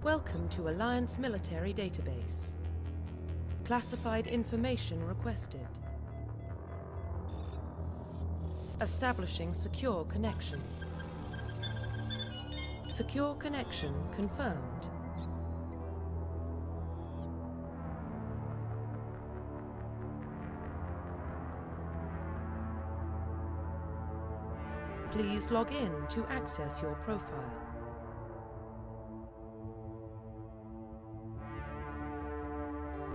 Welcome to Alliance Military Database. Classified information requested. Establishing secure connection. Secure connection confirmed. Please log in to access your profile.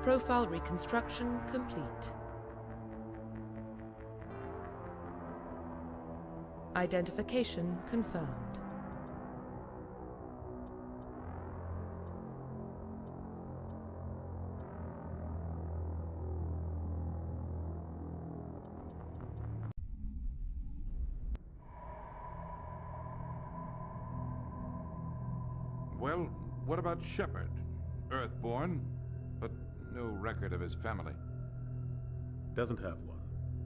Profile reconstruction complete. Identification confirmed. Well, what about Shepard? Earthborn, but no record of his family. Doesn't have one.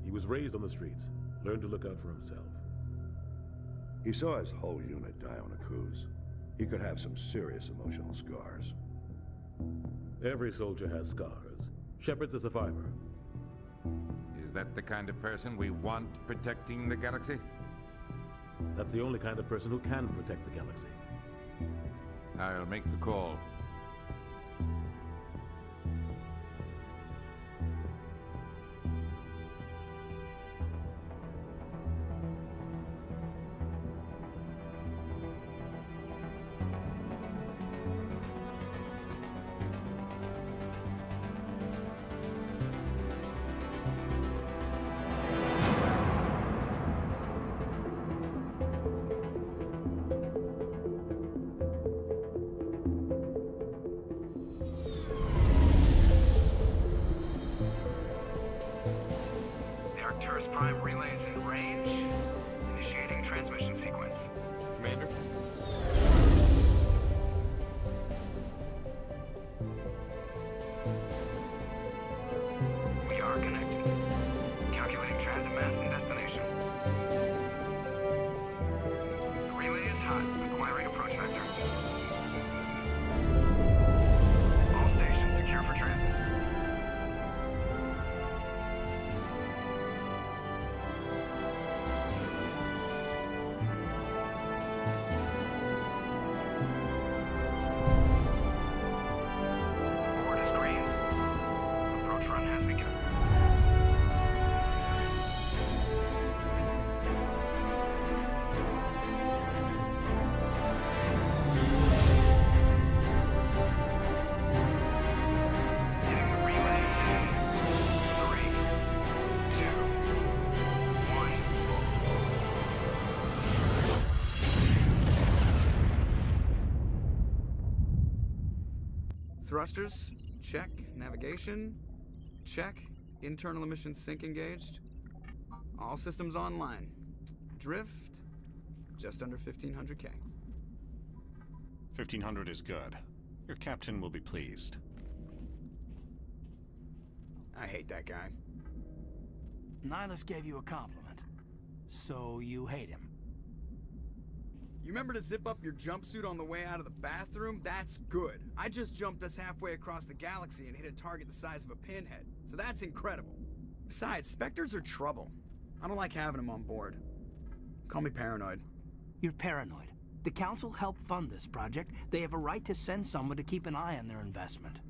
He was raised on the streets, learned to look out for himself. He saw his whole unit die on a cruise. He could have some serious emotional scars. Every soldier has scars. Shepard's a survivor. Is that the kind of person we want protecting the galaxy? That's the only kind of person who can protect the galaxy. I'll make the call. Prime relays in range. Initiating transmission sequence. Commander? We are connected. Calculating transit mass and destination. The relay is hot, acquiring approach vector. All stations secure for transit. Thrusters, check. Navigation, check. Internal emissions sync engaged. All systems online. Drift, just under 1,500K. 1,500 is good. Your captain will be pleased. I hate that guy. Nihilus gave you a compliment, so you hate him. You remember to zip up your jumpsuit on the way out of the bathroom? That's good. I just jumped us halfway across the galaxy and hit a target the size of a pinhead, so that's incredible. Besides, Spectres are trouble. I don't like having them on board. Call me paranoid. You're paranoid. The Council helped fund this project. They have a right to send someone to keep an eye on their investment.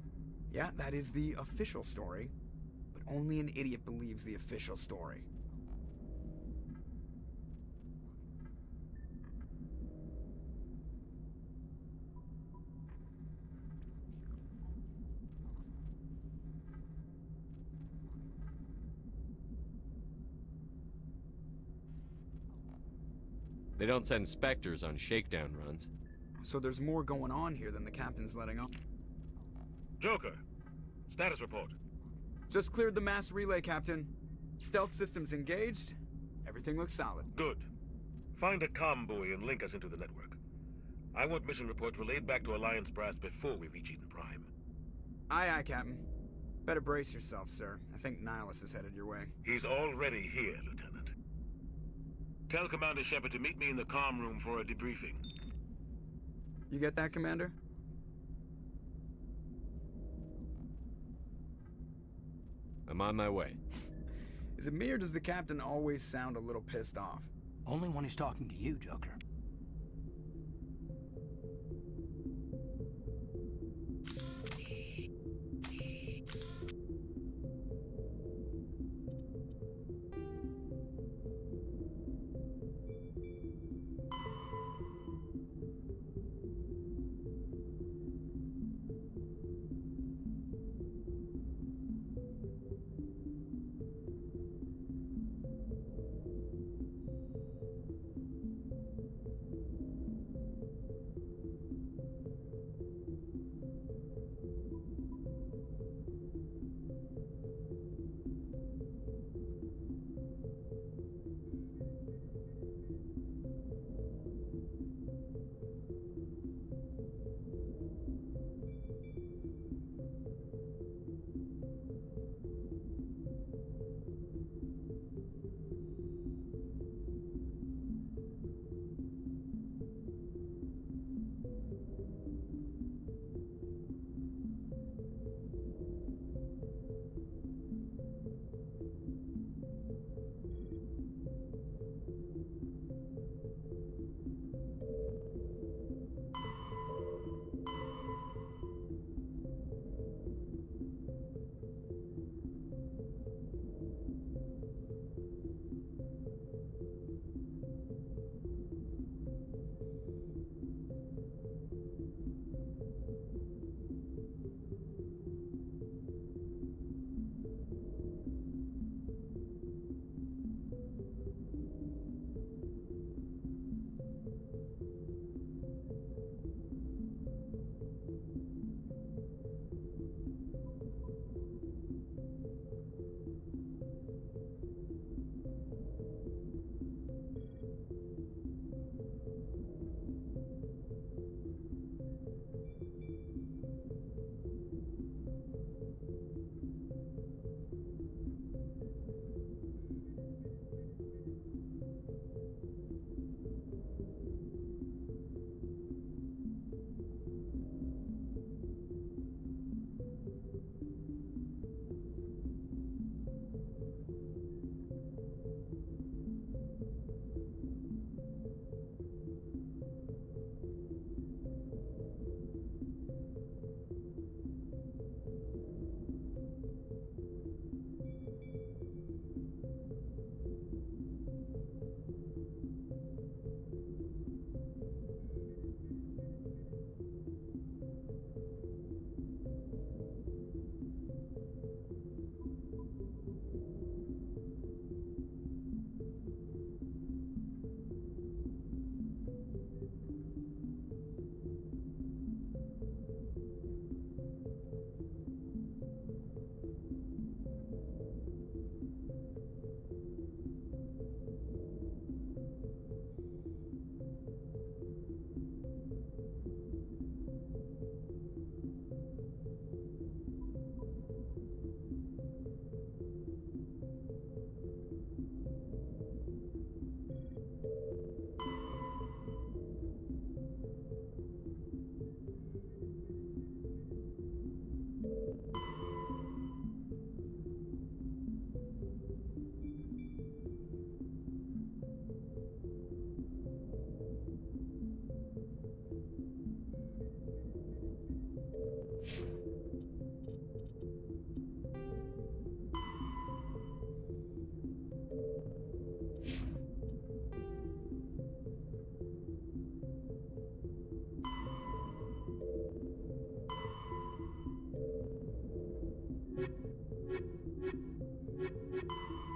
Yeah, that is the official story. But only an idiot believes the official story. They don't send Spectres on shakedown runs. So there's more going on here than the captain's letting on. Joker, status report. Just cleared the mass relay, Captain. Stealth systems engaged. Everything looks solid. Good. Find a comm buoy and link us into the network. I want mission reports relayed back to Alliance Brass before we reach Eden Prime. Aye, aye, Captain. Better brace yourself, sir. I think Nihilus is headed your way. He's already here, Lieutenant. Tell Commander Shepard to meet me in the comm room for a debriefing. You get that, Commander? I'm on my way. Is it me or does the captain always sound a little pissed off? Only when he's talking to you, Joker.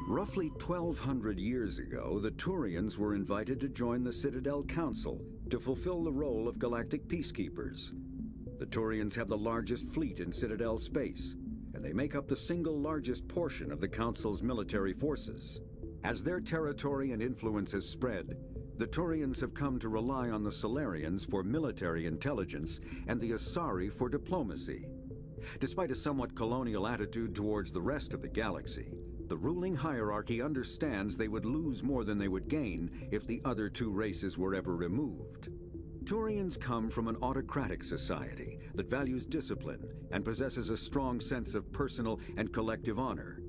Roughly 1,200 years ago, the Turians were invited to join the Citadel Council to fulfill the role of galactic peacekeepers. The Turians have the largest fleet in Citadel space, and they make up the single largest portion of the Council's military forces. As their territory and influence has spread, the Turians have come to rely on the Solarians for military intelligence and the Asari for diplomacy. Despite a somewhat colonial attitude towards the rest of the galaxy, the ruling hierarchy understands they would lose more than they would gain if the other two races were ever removed. Turians come from an autocratic society that values discipline and possesses a strong sense of personal and collective honor.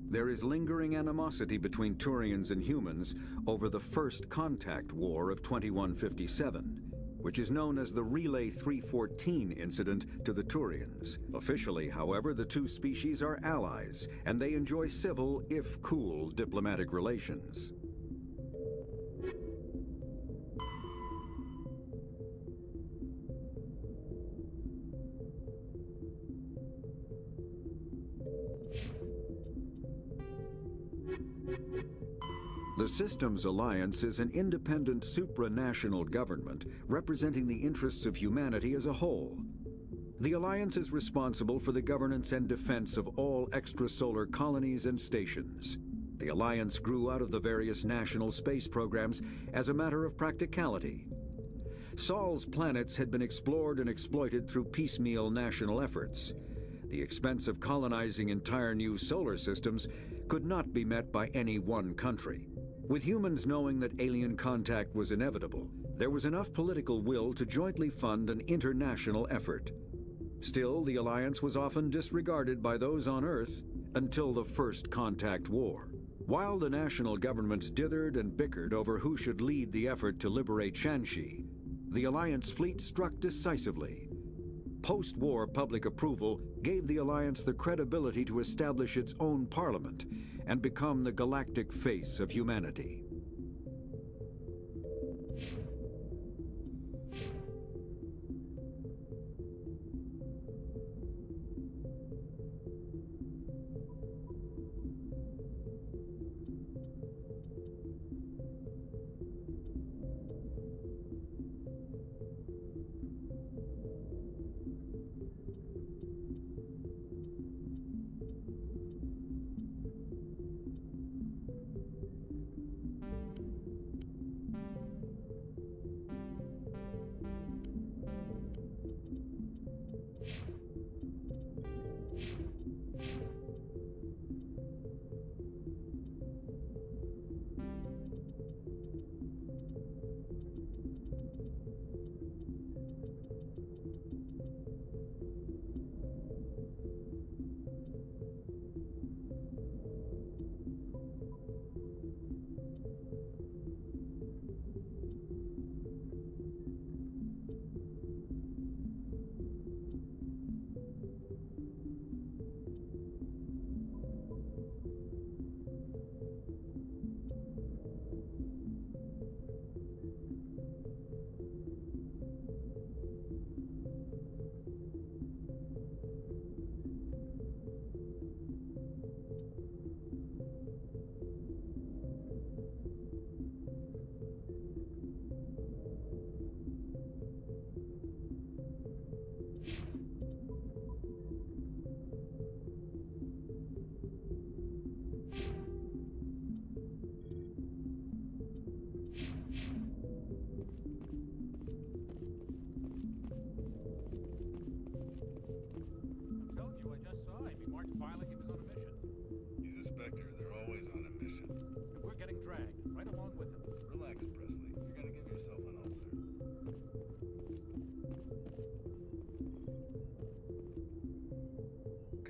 There is lingering animosity between Turians and humans over the First Contact War of 2157, which is known as the Relay 314 incident to the Turians. Officially, however, the two species are allies, and they enjoy civil, if cool, diplomatic relations. The Systems Alliance is an independent supranational government representing the interests of humanity as a whole. The Alliance is responsible for the governance and defense of all extrasolar colonies and stations. The Alliance grew out of the various national space programs as a matter of practicality. Sol's planets had been explored and exploited through piecemeal national efforts. The expense of colonizing entire new solar systems could not be met by any one country. With humans knowing that alien contact was inevitable, there was enough political will to jointly fund an international effort. Still, the Alliance was often disregarded by those on Earth until the First Contact War. While the national governments dithered and bickered over who should lead the effort to liberate Shanxi, the Alliance fleet struck decisively. Post-war public approval gave the Alliance the credibility to establish its own parliament and become the galactic face of humanity.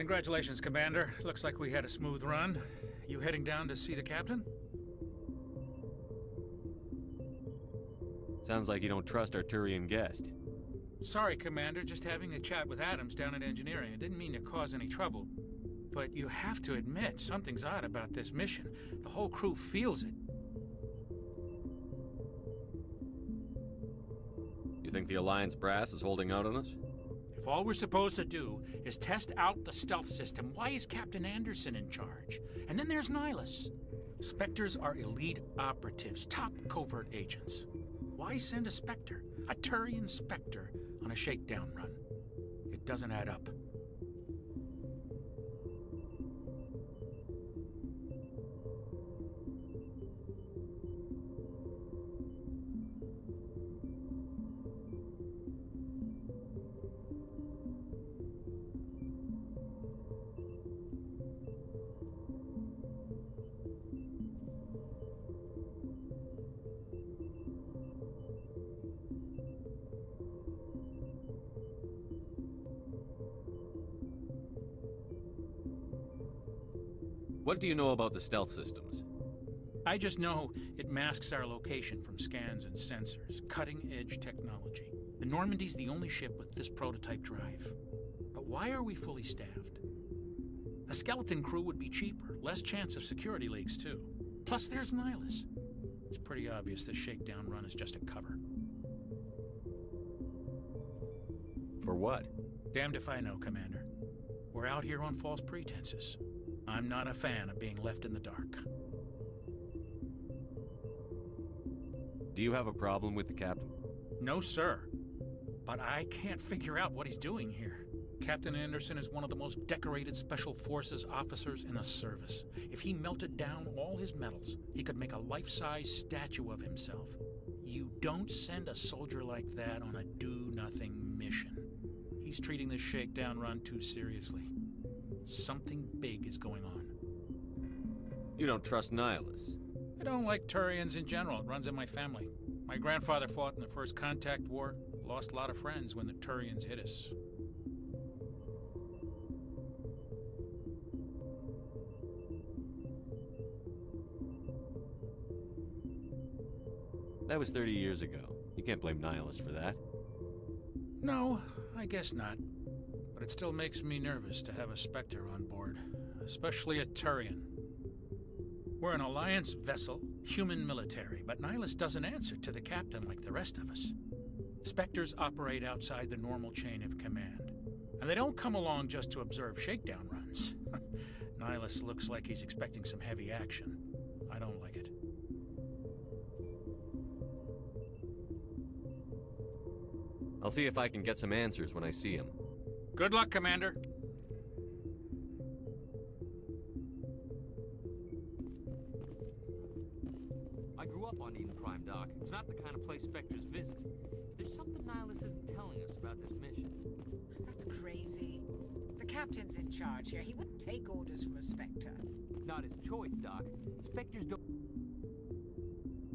Congratulations, Commander. Looks like we had a smooth run. You heading down to see the captain? Sounds like you don't trust our Turian guest. Sorry, Commander. Just having a chat with Adams down at engineering. I didn't mean to cause any trouble. But you have to admit, something's odd about this mission. The whole crew feels it. You think the Alliance brass is holding out on us? If all we're supposed to do is test out the stealth system, why is Captain Anderson in charge? And then there's Nihilus. Spectres are elite operatives, top covert agents. Why send a Spectre, a Turian Spectre, on a shakedown run? It doesn't add up. What do you know about the stealth systems? I just know it masks our location from scans and sensors. Cutting-edge technology. The Normandy's the only ship with this prototype drive. But why are we fully staffed? A skeleton crew would be cheaper, less chance of security leaks too. Plus there's Nihilus. It's pretty obvious this shakedown run is just a cover. For what? Damned if I know, Commander. We're out here on false pretenses. I'm not a fan of being left in the dark. Do you have a problem with the captain? No, sir. But I can't figure out what he's doing here. Captain Anderson is one of the most decorated Special Forces officers in the service. If he melted down all his medals, he could make a life-size statue of himself. You don't send a soldier like that on a do-nothing mission. He's treating this shakedown run too seriously. Something big is going on. You don't trust Nihilus? I don't like Turians in general. It runs in my family. My grandfather fought in the First Contact War, lost a lot of friends when the Turians hit us. That was 30 years ago. You can't blame Nihilus for that. No, I guess not. But it still makes me nervous to have a Spectre on board, especially a Turian. We're an Alliance vessel, human military, but Nihilus doesn't answer to the captain like the rest of us. Spectres operate outside the normal chain of command, and they don't come along just to observe shakedown runs. Nihilus looks like he's expecting some heavy action. I don't like it. I'll see if I can get some answers when I see him. Good luck, Commander. I grew up on Eden Prime, Doc. It's not the kind of place Spectres visit. There's something Nihilus isn't telling us about this mission. That's crazy. The captain's in charge here. He wouldn't take orders from a Spectre. Not his choice, Doc. Spectres don't...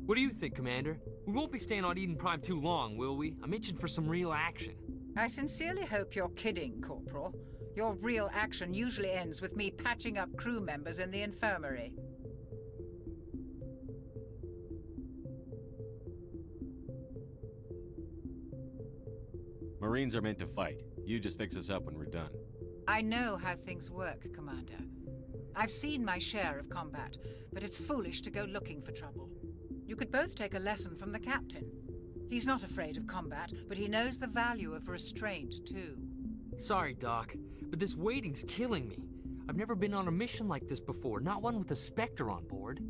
What do you think, Commander? We won't be staying on Eden Prime too long, will we? I'm itching for some real action. I sincerely hope you're kidding, Corporal. Your real action usually ends with me patching up crew members in the infirmary. Marines are meant to fight. You just fix us up when we're done. I know how things work, Commander. I've seen my share of combat, but it's foolish to go looking for trouble. You could both take a lesson from the captain. He's not afraid of combat, but he knows the value of restraint, too. Sorry, Doc, but this waiting's killing me. I've never been on a mission like this before, not one with a Spectre on board.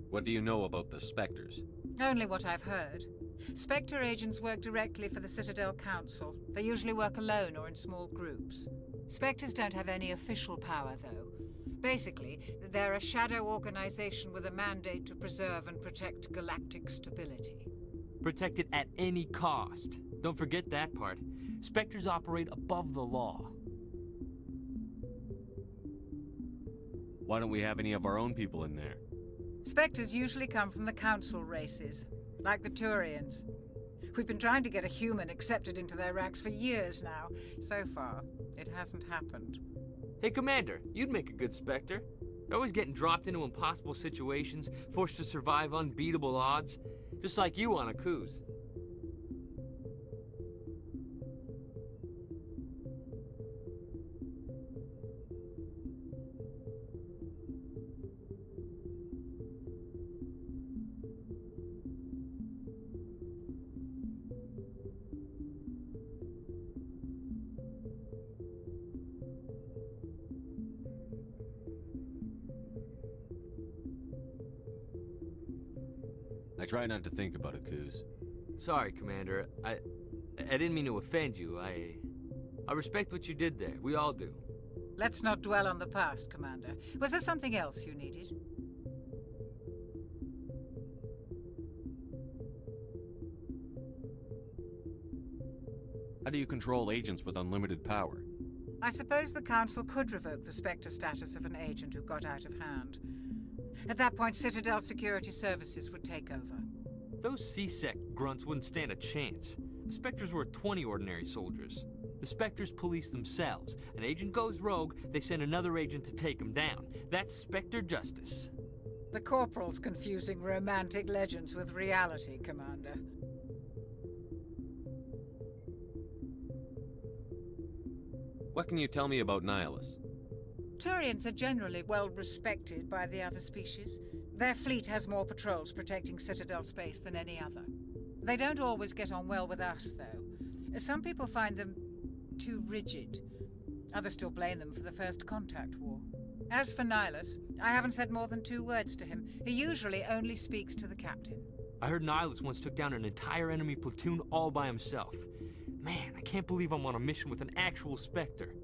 What do you know about the Spectres? Only what I've heard. Spectre agents work directly for the Citadel Council. They usually work alone or in small groups. Spectres don't have any official power, though. Basically, they're a shadow organization with a mandate to preserve and protect galactic stability. Protect it at any cost. Don't forget that part. Spectres operate above the law. Why don't we have any of our own people in there? Spectres usually come from the Council races, like the Turians. We've been trying to get a human accepted into their ranks for years now. So far, it hasn't happened. Hey, Commander, you'd make a good Spectre. You're always getting dropped into impossible situations, forced to survive unbeatable odds, just like you on a cruise. I try not to think about Akuz. Sorry, Commander. I didn't mean to offend you. I respect what you did there. We all do. Let's not dwell on the past, Commander. Was there something else you needed? How do you control agents with unlimited power? I suppose the Council could revoke the Spectre status of an agent who got out of hand. At that point, Citadel Security Services would take over. Those C-Sec grunts wouldn't stand a chance. Spectres were 20 ordinary soldiers. The Spectres police themselves. An agent goes rogue, they send another agent to take him down. That's Spectre justice. The Corporal's confusing romantic legends with reality, Commander. What can you tell me about Nihilus? Turians are generally well respected by the other species. Their fleet has more patrols protecting Citadel space than any other. They don't always get on well with us, though. Some people find them too rigid. Others still blame them for the First Contact War. As for Nihilus, I haven't said more than 2 words to him. He usually only speaks to the captain. I heard Nihilus once took down an entire enemy platoon all by himself. Man, I can't believe I'm on a mission with an actual Spectre.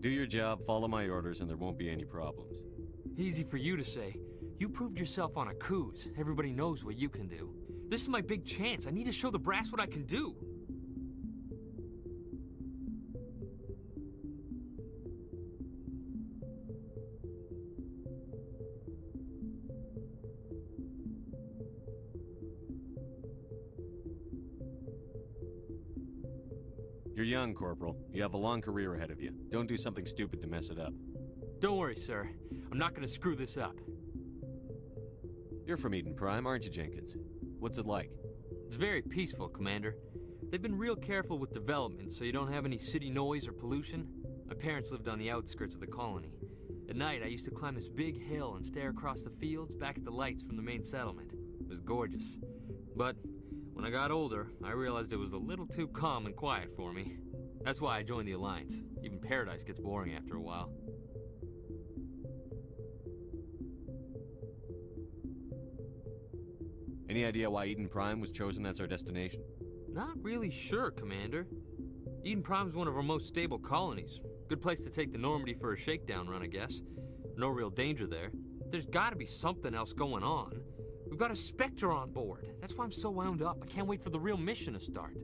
Do your job, follow my orders, and there won't be any problems. Easy for you to say. You proved yourself on a cruise. Everybody knows what you can do. This is my big chance. I need to show the brass what I can do. You're young, Corporal. You have a long career ahead of you. Don't do something stupid to mess it up. Don't worry, sir. I'm not gonna screw this up. You're from Eden Prime, aren't you, Jenkins? What's it like? It's very peaceful, Commander. They've been real careful with development, so you don't have any city noise or pollution. My parents lived on the outskirts of the colony. At night, I used to climb this big hill and stare across the fields back at the lights from the main settlement. It was gorgeous. But when I got older, I realized it was a little too calm and quiet for me. That's why I joined the Alliance. Even Paradise gets boring after a while. Any idea why Eden Prime was chosen as our destination? Not really sure, Commander. Eden Prime's one of our most stable colonies. Good place to take the Normandy for a shakedown run, I guess. No real danger there. There's gotta be something else going on. We've got a Spectre on board. That's why I'm so wound up. I can't wait for the real mission to start.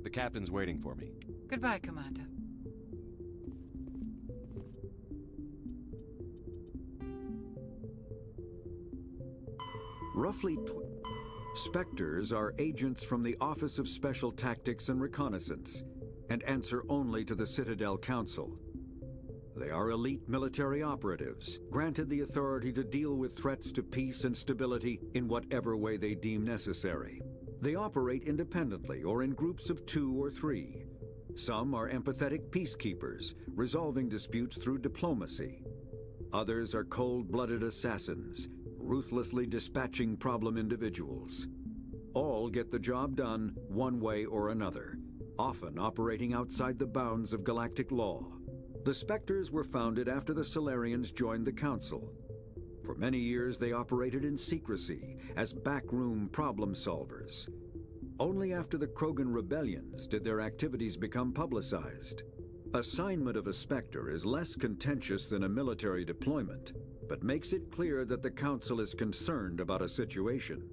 The captain's waiting for me. Goodbye, Commander. Roughly Spectres are agents from the Office of Special Tactics and Reconnaissance, and answer only to the Citadel Council. They are elite military operatives, granted the authority to deal with threats to peace and stability in whatever way they deem necessary. They operate independently or in groups of 2 or 3. Some are empathetic peacekeepers, resolving disputes through diplomacy. Others are cold-blooded assassins, ruthlessly dispatching problem individuals. All get the job done one way or another, often operating outside the bounds of galactic law. The Spectres were founded after the Solarians joined the Council. For many years, they operated in secrecy as backroom problem solvers. Only after the Krogan rebellions did their activities become publicized. Assignment of a Spectre is less contentious than a military deployment, but makes it clear that the Council is concerned about a situation.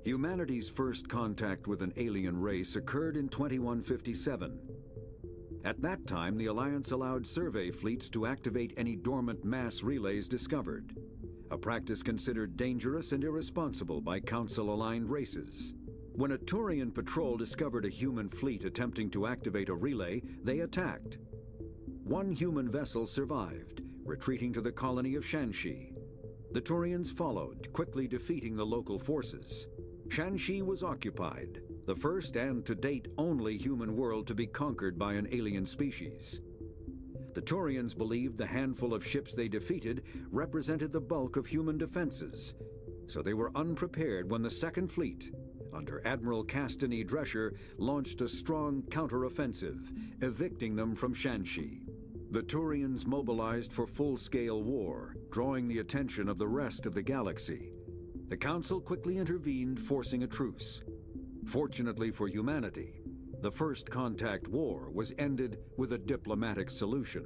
Humanity's first contact with an alien race occurred in 2157. At that time, the Alliance allowed survey fleets to activate any dormant mass relays discovered, a practice considered dangerous and irresponsible by Council-aligned races. When a Turian patrol discovered a human fleet attempting to activate a relay, they attacked. One human vessel survived, retreating to the colony of Shanxi. The Turians followed, quickly defeating the local forces. Shanxi was occupied, the first and to date only human world to be conquered by an alien species. The Turians believed the handful of ships they defeated represented the bulk of human defenses, so they were unprepared when the Second Fleet, under Admiral Castany Drescher, launched a strong counteroffensive, evicting them from Shanxi. The Turians mobilized for full-scale war, drawing the attention of the rest of the galaxy. The Council quickly intervened, forcing a truce. Fortunately for humanity, the First Contact War was ended with a diplomatic solution.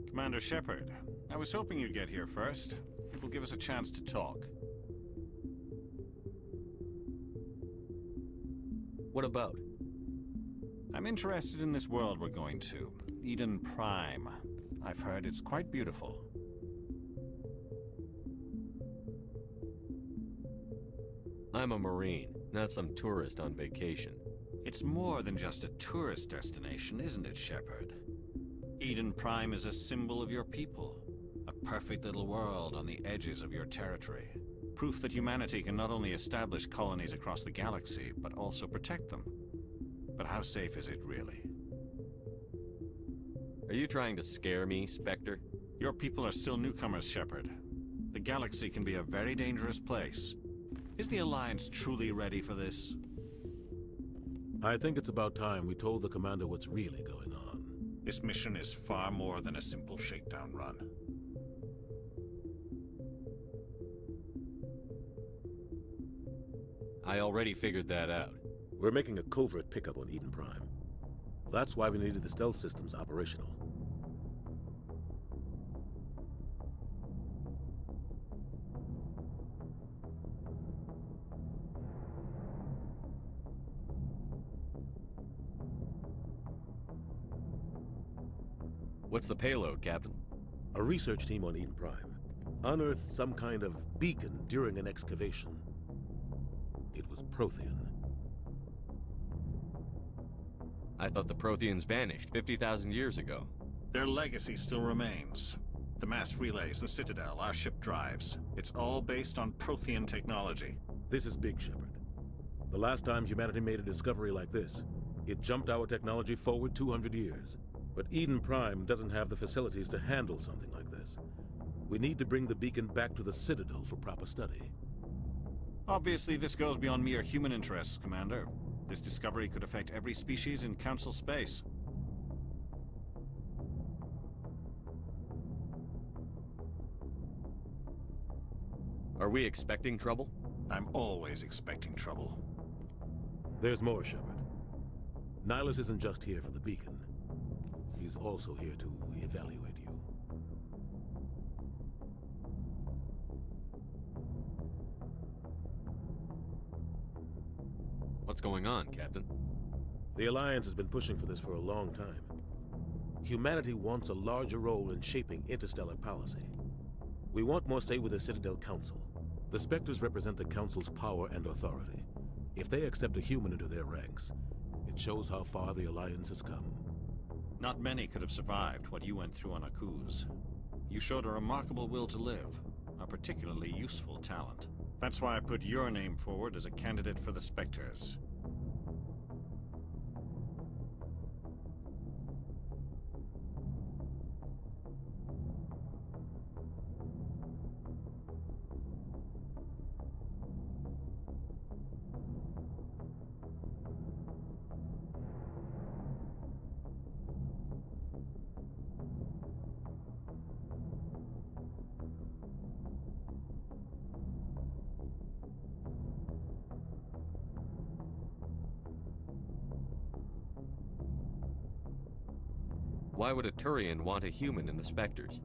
Commander Shepard, I was hoping you'd get here first. It will give us a chance to talk. What about? I'm interested in this world we're going to, Eden Prime. I've heard it's quite beautiful. I'm a Marine, not some tourist on vacation. It's more than just a tourist destination, isn't it, Shepard? Eden Prime is a symbol of your people, a perfect little world on the edges of your territory. Proof that humanity can not only establish colonies across the galaxy, but also protect them. But how safe is it really? Are you trying to scare me, Spectre? Your people are still newcomers, Shepard. The galaxy can be a very dangerous place. Is the Alliance truly ready for this? I think it's about time we told the Commander what's really going on. This mission is far more than a simple shakedown run. I already figured that out. We're making a covert pickup on Eden Prime. That's why we needed the stealth systems operational. What's the payload, Captain? A research team on Eden Prime unearthed some kind of beacon during an excavation. It was Prothean. I thought the Protheans vanished 50,000 years ago. Their legacy still remains. The mass relays, the Citadel, our ship drives. It's all based on Prothean technology. This is big, Shepard. The last time humanity made a discovery like this, it jumped our technology forward 200 years. But Eden Prime doesn't have the facilities to handle something like this. We need to bring the beacon back to the Citadel for proper study. Obviously, this goes beyond mere human interests, Commander. This discovery could affect every species in Council space. Are we expecting trouble? I'm always expecting trouble. There's more, Shepard. Nihilus isn't just here for the beacon. He's also here to evaluate you. What's going on, Captain? The Alliance has been pushing for this for a long time. Humanity wants a larger role in shaping interstellar policy. We want more say with the Citadel Council. The Spectres represent the Council's power and authority. If they accept a human into their ranks, it shows how far the Alliance has come. Not many could have survived what you went through on Akuz. You showed a remarkable will to live, a particularly useful talent. That's why I put your name forward as a candidate for the Spectres. Why would a Turian want a human in the Spectres?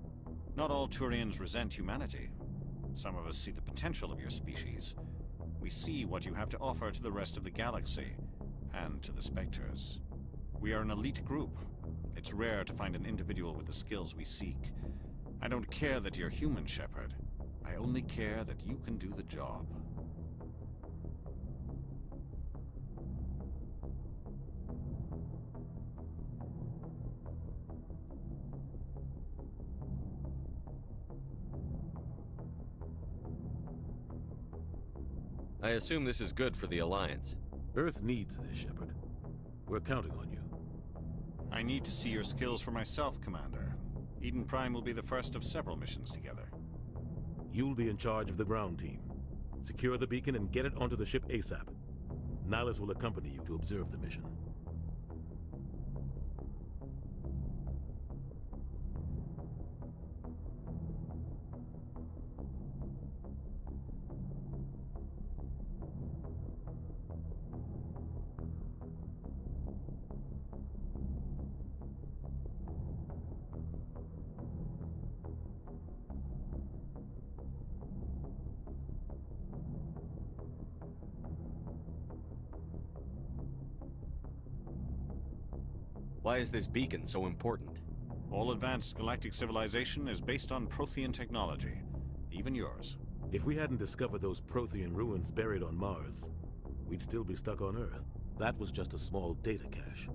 Not all Turians resent humanity. Some of us see the potential of your species. We see what you have to offer to the rest of the galaxy, and to the Spectres. We are an elite group. It's rare to find an individual with the skills we seek. I don't care that you're human, Shepard. I only care that you can do the job. I assume this is good for the Alliance. Earth needs this, Shepard. We're counting on you. I need to see your skills for myself, Commander. Eden Prime will be the first of several missions together. You'll be in charge of the ground team. Secure the beacon and get it onto the ship ASAP. Nihilus will accompany you to observe the mission. Why is this beacon so important? All advanced galactic civilization is based on Prothean technology. Even yours. If we hadn't discovered those Prothean ruins buried on Mars, we'd still be stuck on Earth. That was just a small data cache.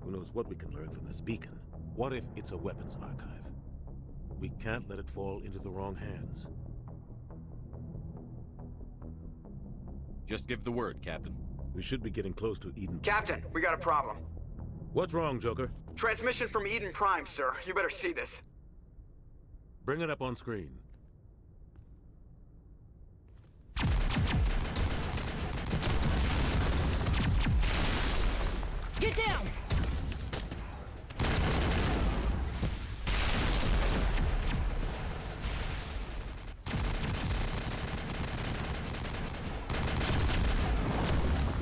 Who knows what we can learn from this beacon? What if it's a weapons archive? We can't let it fall into the wrong hands. Just give the word, Captain. We should be getting close to Eden. Captain, we got a problem. What's wrong, Joker? Transmission from Eden Prime, sir. You better see this. Bring it up on screen. Get down!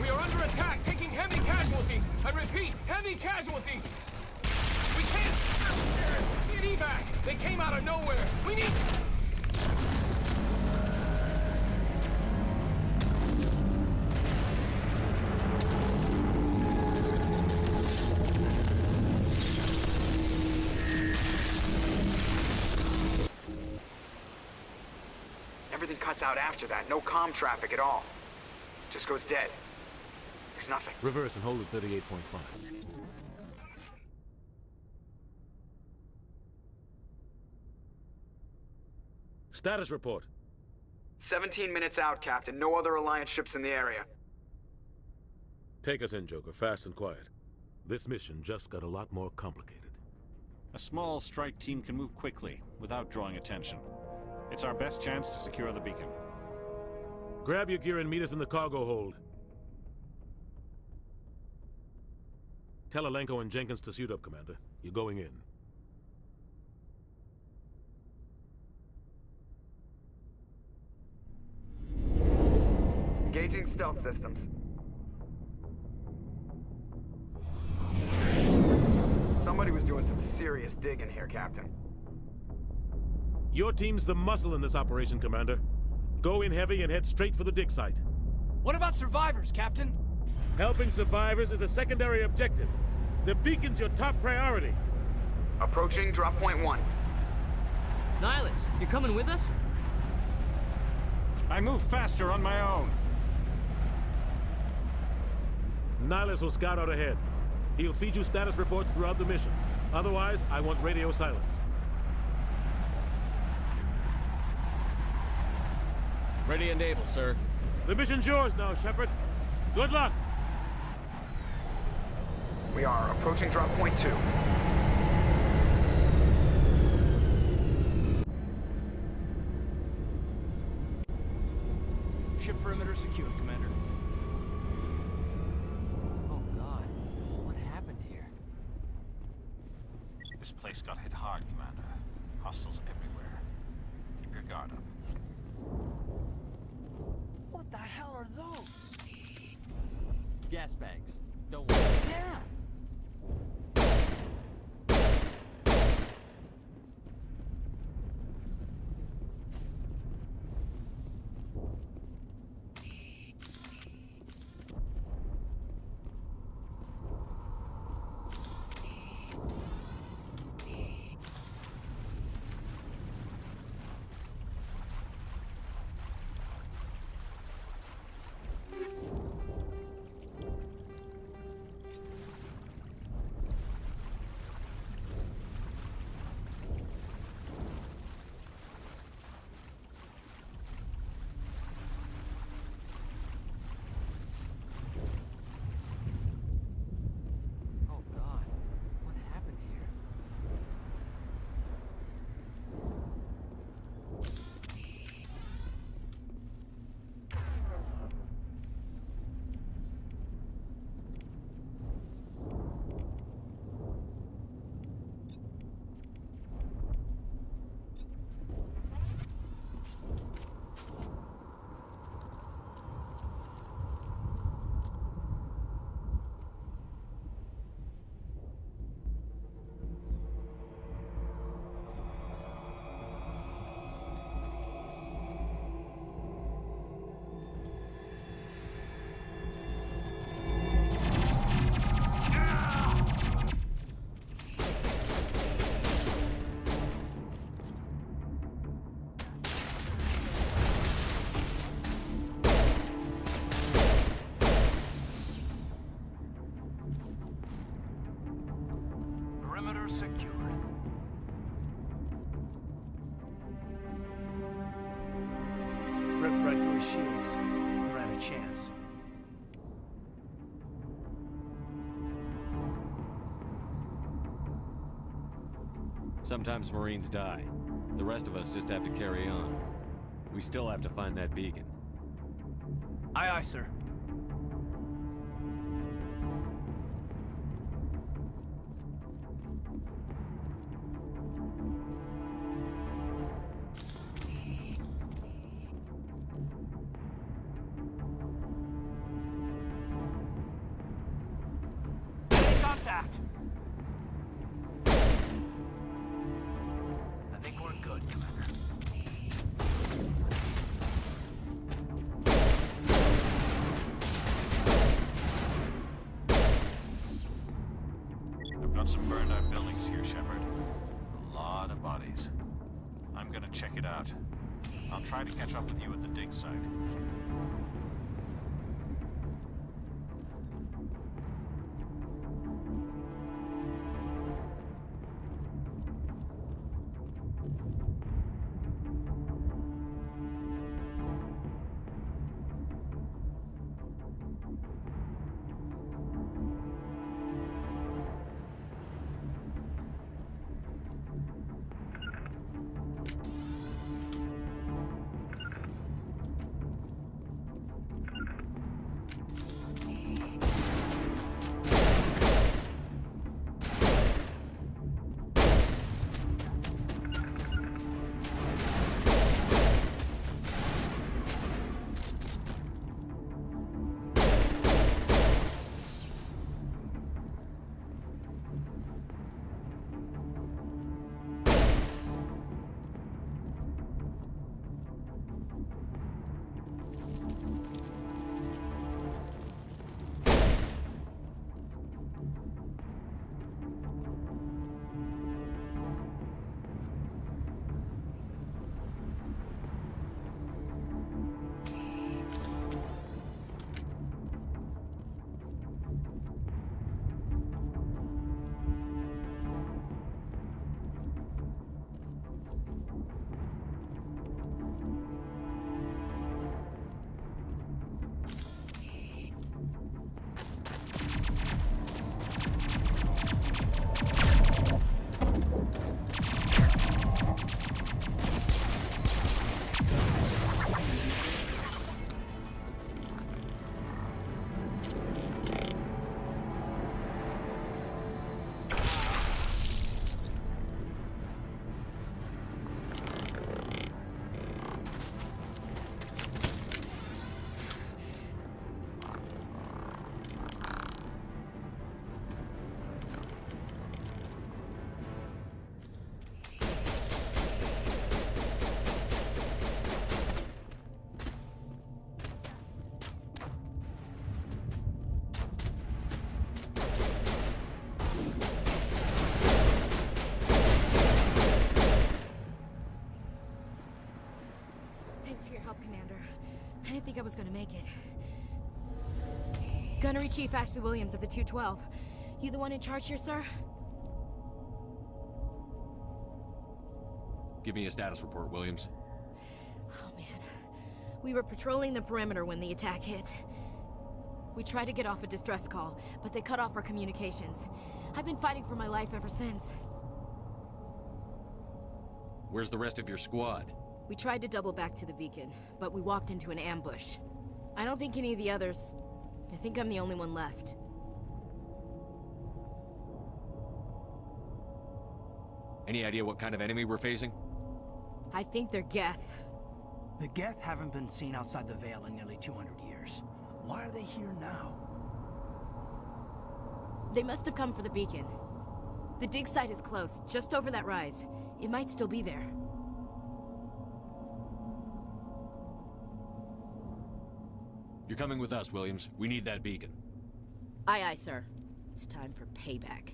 We are under attack, taking heavy casualties. I repeat, heavy casualties. We can't. Need evac. They came out of nowhere. We need. Everything cuts out after that. No comm traffic at all. Just goes dead. There's nothing. Reverse and hold at 38.5. Status report. 17 minutes out, Captain. No other Alliance ships in the area. Take us in, Joker, fast and quiet. This mission just got a lot more complicated. A small strike team can move quickly, without drawing attention. It's our best chance to secure the beacon. Grab your gear and meet us in the cargo hold. Tell Alenko and Jenkins to suit up, Commander. You're going in. Engaging stealth systems. Somebody was doing some serious digging here, Captain. Your team's the muscle in this operation, Commander. Go in heavy and head straight for the dig site. What about survivors, Captain? Helping survivors is a secondary objective. The beacon's your top priority. Approaching drop point 1. Nihilus, you coming with us? I move faster on my own. Nihilus will scout out ahead. He'll feed you status reports throughout the mission. Otherwise, I want radio silence. Ready and able, sir. The mission's yours now, Shepard. Good luck! We are approaching drop point 2. Ship perimeter secured, Commander. Oh God, what happened here? This place got hit hard, Commander. Hostiles everywhere. Keep your guard up. What the hell are those? Gas bags. Don't worry. Damn! Perimeter secured. Ripped right through his shields. Never had a chance. Sometimes Marines die. The rest of us just have to carry on. We still have to find that beacon. Aye, aye, sir. Contact! I think we're good, Commander. I've got some burned out buildings here, Shepard. A lot of bodies. I'm gonna check it out. I'll try to catch up with you at the dig site. I didn't think I was gonna make it. Gunnery Chief Ashley Williams of the 212. You the one in charge here, sir? Give me a status report, Williams. Oh, man. We were patrolling the perimeter when the attack hit. We tried to get off a distress call, but they cut off our communications. I've been fighting for my life ever since. Where's the rest of your squad? We tried to double back to the beacon, but we walked into an ambush. I don't think any of the others... I think I'm the only one left. Any idea what kind of enemy we're facing? I think they're Geth. The Geth haven't been seen outside the Veil in nearly 200 years. Why are they here now? They must have come for the beacon. The dig site is close, just over that rise. It might still be there. You're coming with us, Williams. We need that beacon. Aye, aye, sir. It's time for payback.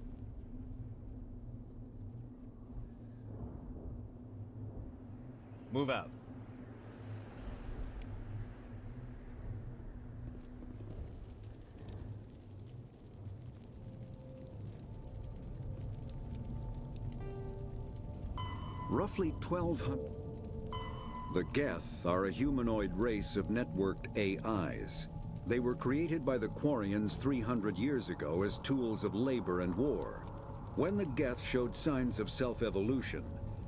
Move out. Roughly 1,200... The Geth are a humanoid race of networked AIs. They were created by the Quarians 300 years ago as tools of labor and war. When the Geth showed signs of self-evolution,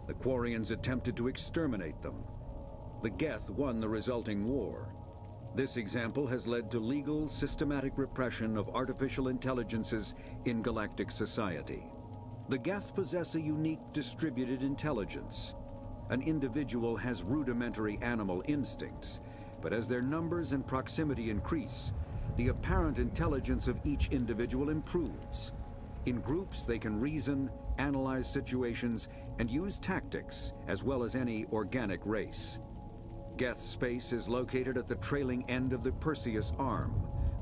the Quarians attempted to exterminate them. The Geth won the resulting war. This example has led to legal, systematic repression of artificial intelligences in galactic society. The Geth possess a unique distributed intelligence. An individual has rudimentary animal instincts, but as their numbers and proximity increase, the apparent intelligence of each individual improves. In groups, they can reason, analyze situations, and use tactics, as well as any organic race. Geth space is located at the trailing end of the Perseus Arm,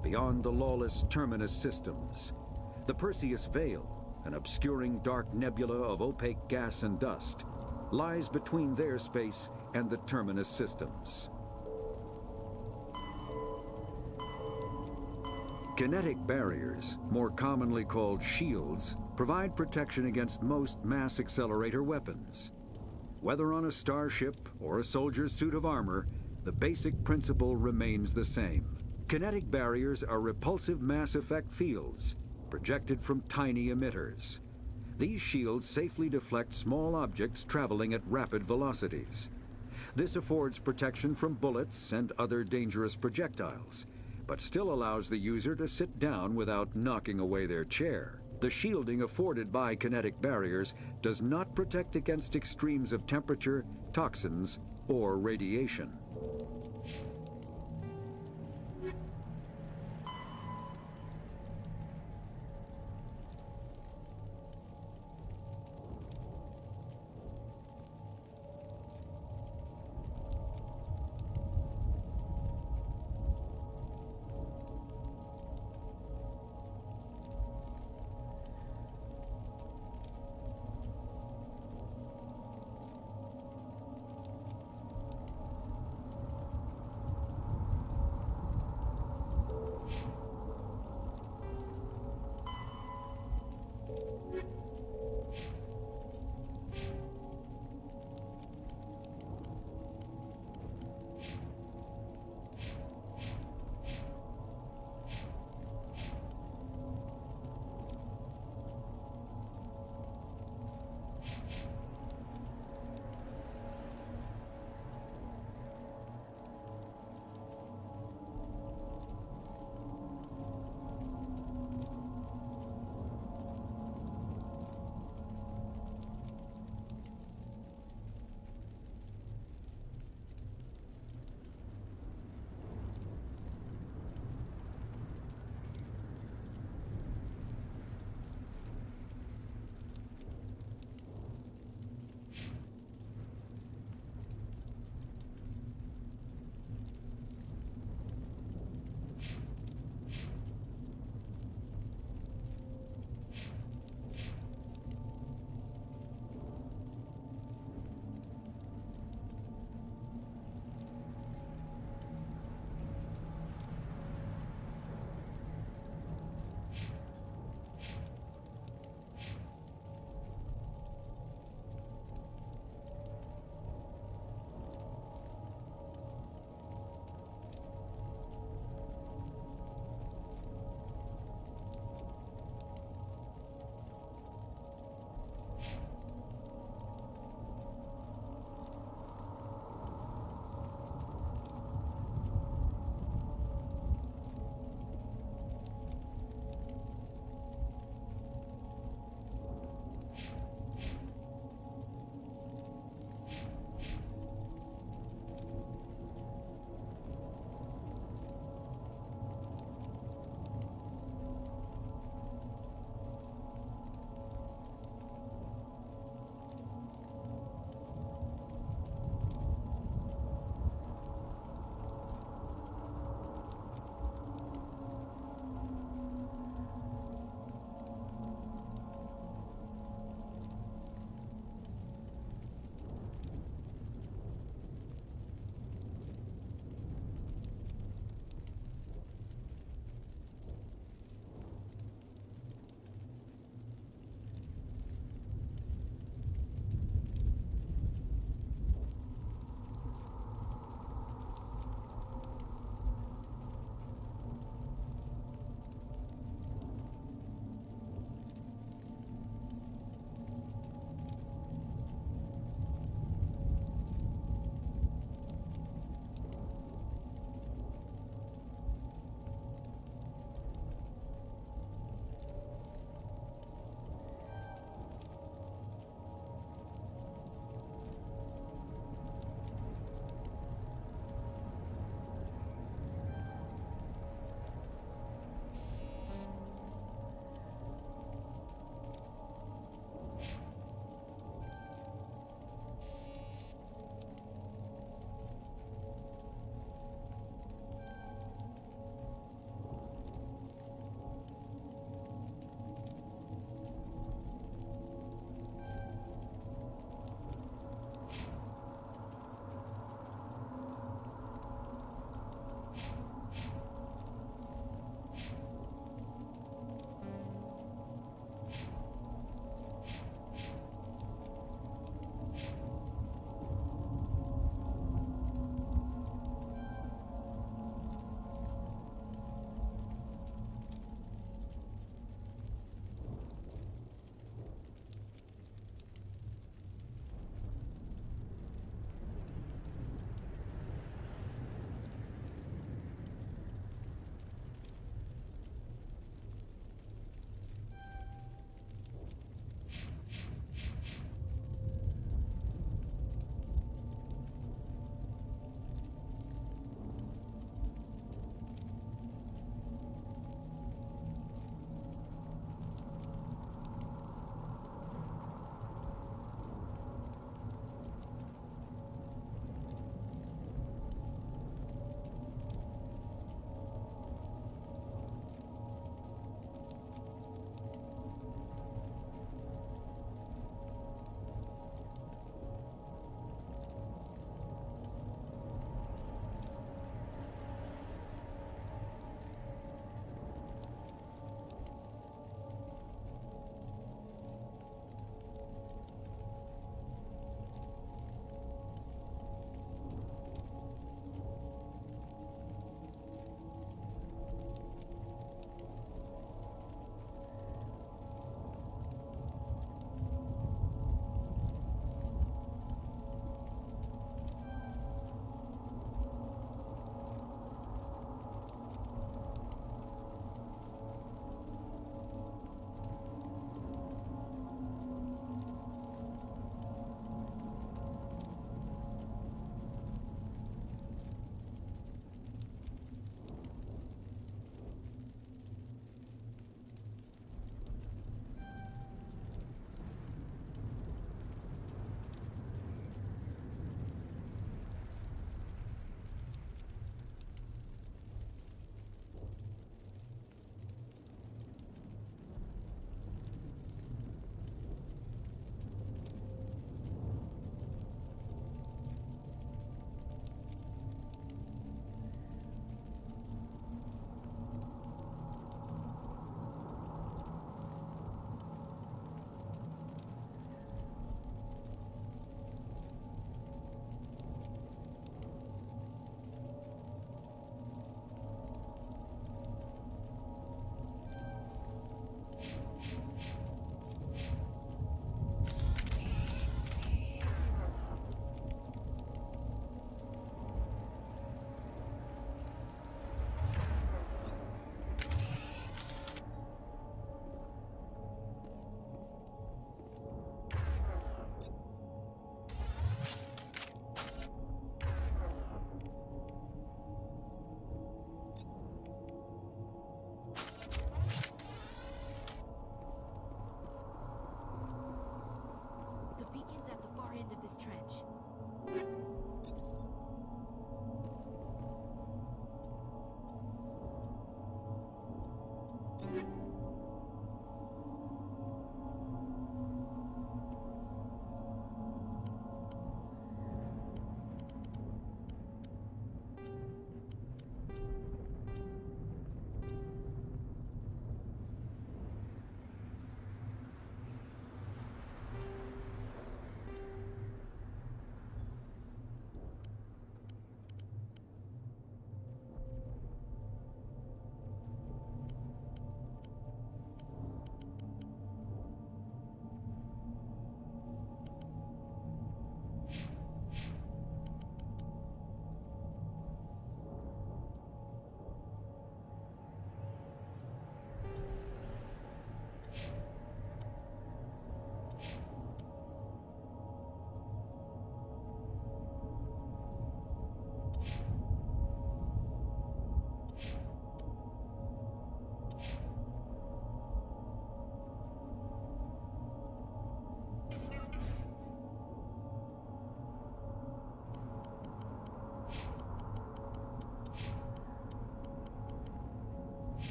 beyond the lawless Terminus systems. The Perseus Veil, an obscuring dark nebula of opaque gas and dust, lies between their space and the Terminus systems. Kinetic barriers, more commonly called shields, provide protection against most mass accelerator weapons. Whether on a starship or a soldier's suit of armor, the basic principle remains the same. Kinetic barriers are repulsive mass effect fields, projected from tiny emitters. These shields safely deflect small objects traveling at rapid velocities. This affords protection from bullets and other dangerous projectiles, but still allows the user to sit down without knocking away their chair. The shielding afforded by kinetic barriers does not protect against extremes of temperature, toxins, or radiation.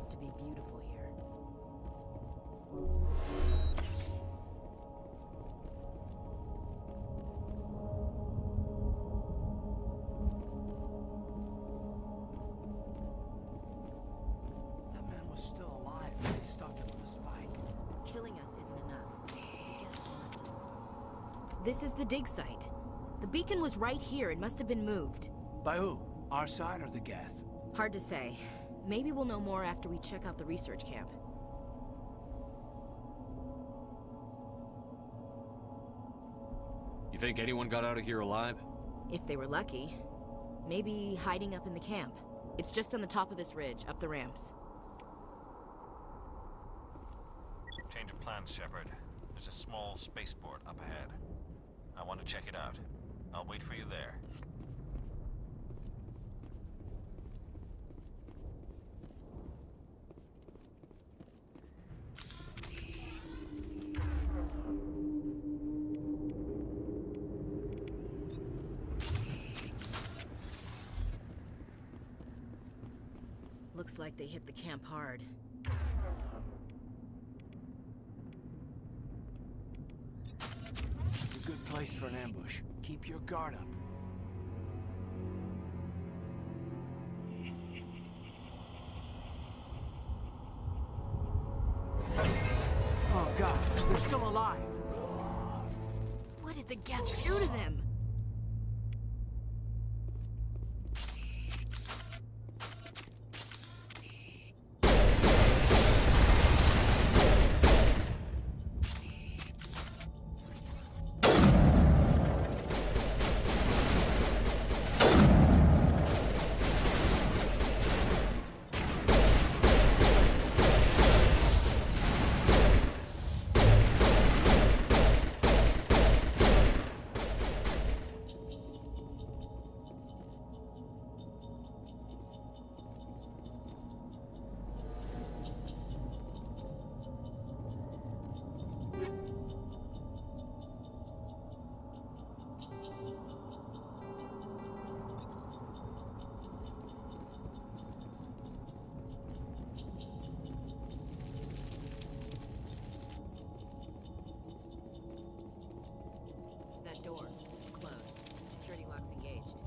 used to be beautiful here. That man was still alive when they stuck him with a spike. Killing us isn't enough. I guess he must have... This is the dig site. The beacon was right here. It must have been moved. By who? Our side or the Geth? Hard to say. Maybe we'll know more after we check out the research camp. You think anyone got out of here alive? If they were lucky. Maybe hiding up in the camp. It's just on the top of this ridge, up the ramps. Change of plans, Shepard. There's a small spaceport up ahead. I want to check it out. I'll wait for you there. Looks like they hit the camp hard. It's a good place for an ambush. Keep your guard up. Oh God, they're still alive. What did the Geth do to them? That door. It's closed. Security lock's engaged.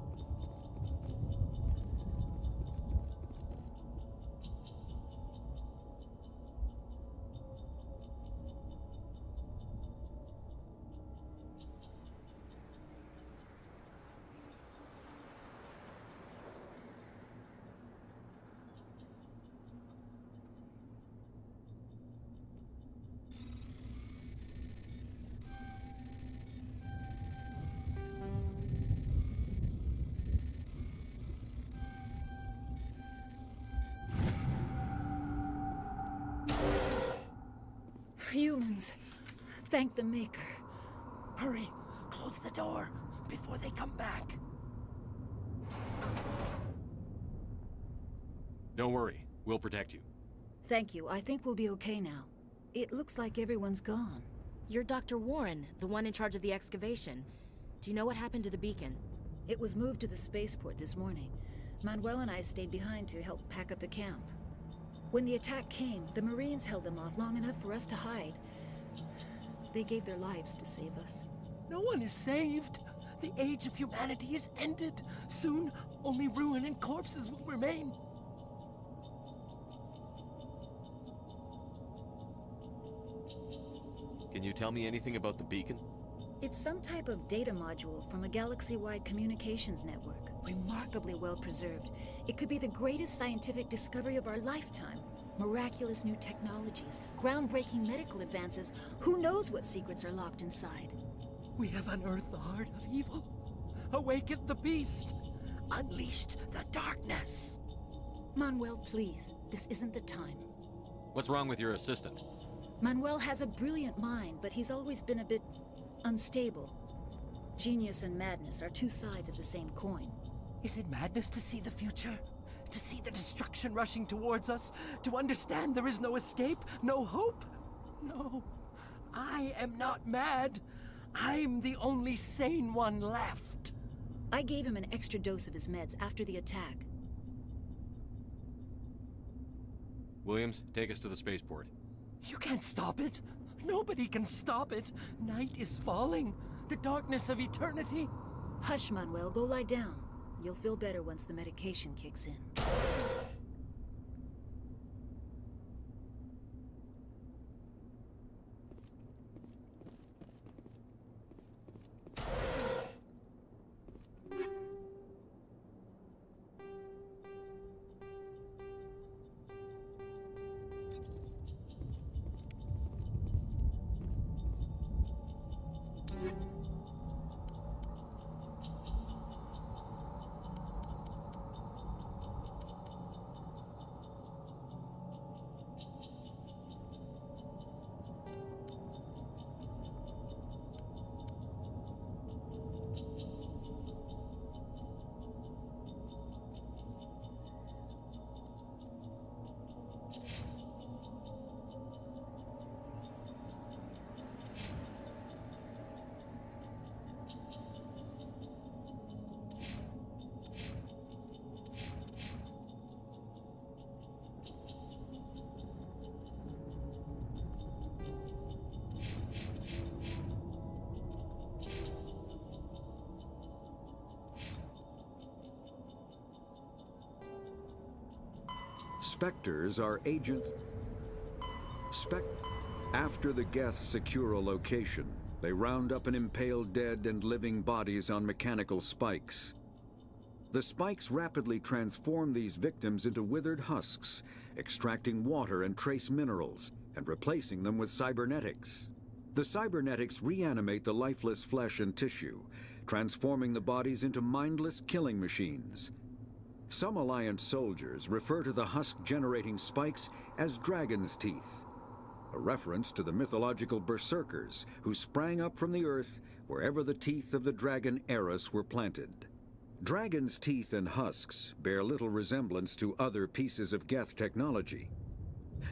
Humans. Thank the Maker. Hurry! Close the door before they come back. Don't worry. We'll protect you. Thank you. I think we'll be okay now. It looks like everyone's gone. You're Dr. Warren, the one in charge of the excavation. Do you know what happened to the beacon? It was moved to the spaceport this morning. Manuel and I stayed behind to help pack up the camp. When the attack came, the Marines held them off long enough for us to hide. They gave their lives to save us. No one is saved. The age of humanity is ended. Soon, only ruin and corpses will remain. Can you tell me anything about the beacon? It's some type of data module from a galaxy-wide communications network. Remarkably well preserved. It could be the greatest scientific discovery of our lifetime. Miraculous new technologies, groundbreaking medical advances. Who knows what secrets are locked inside? We have unearthed the heart of evil, awakened the beast, unleashed the darkness. Manuel, please. This isn't the time. What's wrong with your assistant? Manuel has a brilliant mind, but he's always been a bit unstable. Genius and madness are two sides of the same coin. Is it madness to see the future? To see the destruction rushing towards us? To understand there is no escape? No hope? No. I am not mad. I'm the only sane one left. I gave him an extra dose of his meds after the attack. Williams, take us to the spaceport. You can't stop it. Nobody can stop it. Night is falling. The darkness of eternity. Hush, Manuel. Go lie down. You'll feel better once the medication kicks in. Spectres are agents. After the Geths secure a location, they round up and impale dead and living bodies on mechanical spikes. The spikes rapidly transform these victims into withered husks, extracting water and trace minerals, and replacing them with cybernetics. The cybernetics reanimate the lifeless flesh and tissue, transforming the bodies into mindless killing machines. Some Alliance soldiers refer to the husk-generating spikes as dragon's teeth, a reference to the mythological berserkers who sprang up from the earth wherever the teeth of the dragon Eris were planted. Dragon's teeth and husks bear little resemblance to other pieces of Geth technology.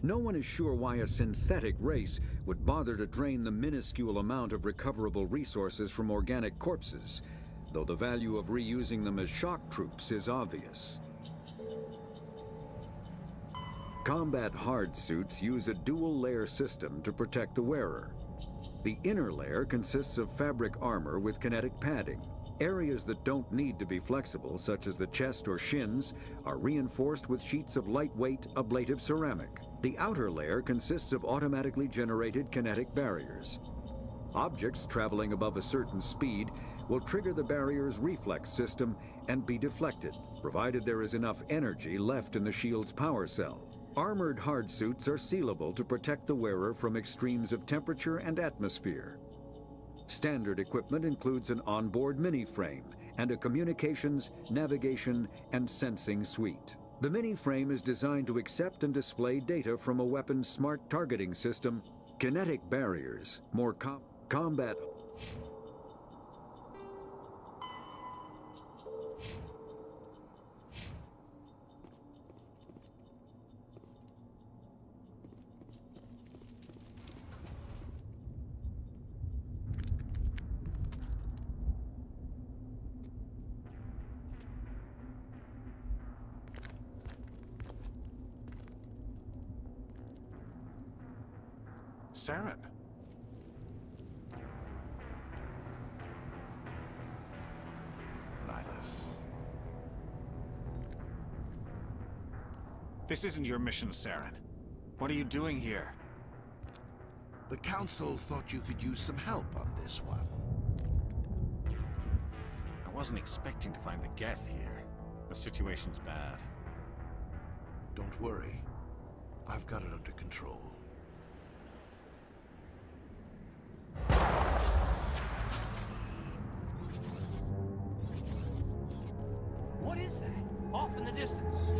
No one is sure why a synthetic race would bother to drain the minuscule amount of recoverable resources from organic corpses, though the value of reusing them as shock troops is obvious. Combat hard suits use a dual-layer system to protect the wearer. The inner layer consists of fabric armor with kinetic padding. Areas that don't need to be flexible, such as the chest or shins, are reinforced with sheets of lightweight, ablative ceramic. The outer layer consists of automatically generated kinetic barriers. Objects traveling above a certain speed will trigger the barrier's reflex system and be deflected, provided there is enough energy left in the shield's power cell. Armored hard suits are sealable to protect the wearer from extremes of temperature and atmosphere. Standard equipment includes an onboard mini-frame and a communications, navigation, and sensing suite. The mini-frame is designed to accept and display data from a weapon's smart targeting system, kinetic barriers, more combat. Saren. Nihilus. This isn't your mission, Saren. What are you doing here? The Council thought you could use some help on this one. I wasn't expecting to find the Geth here. The situation's bad. Don't worry. I've got it under control. What is that? Off in the distance.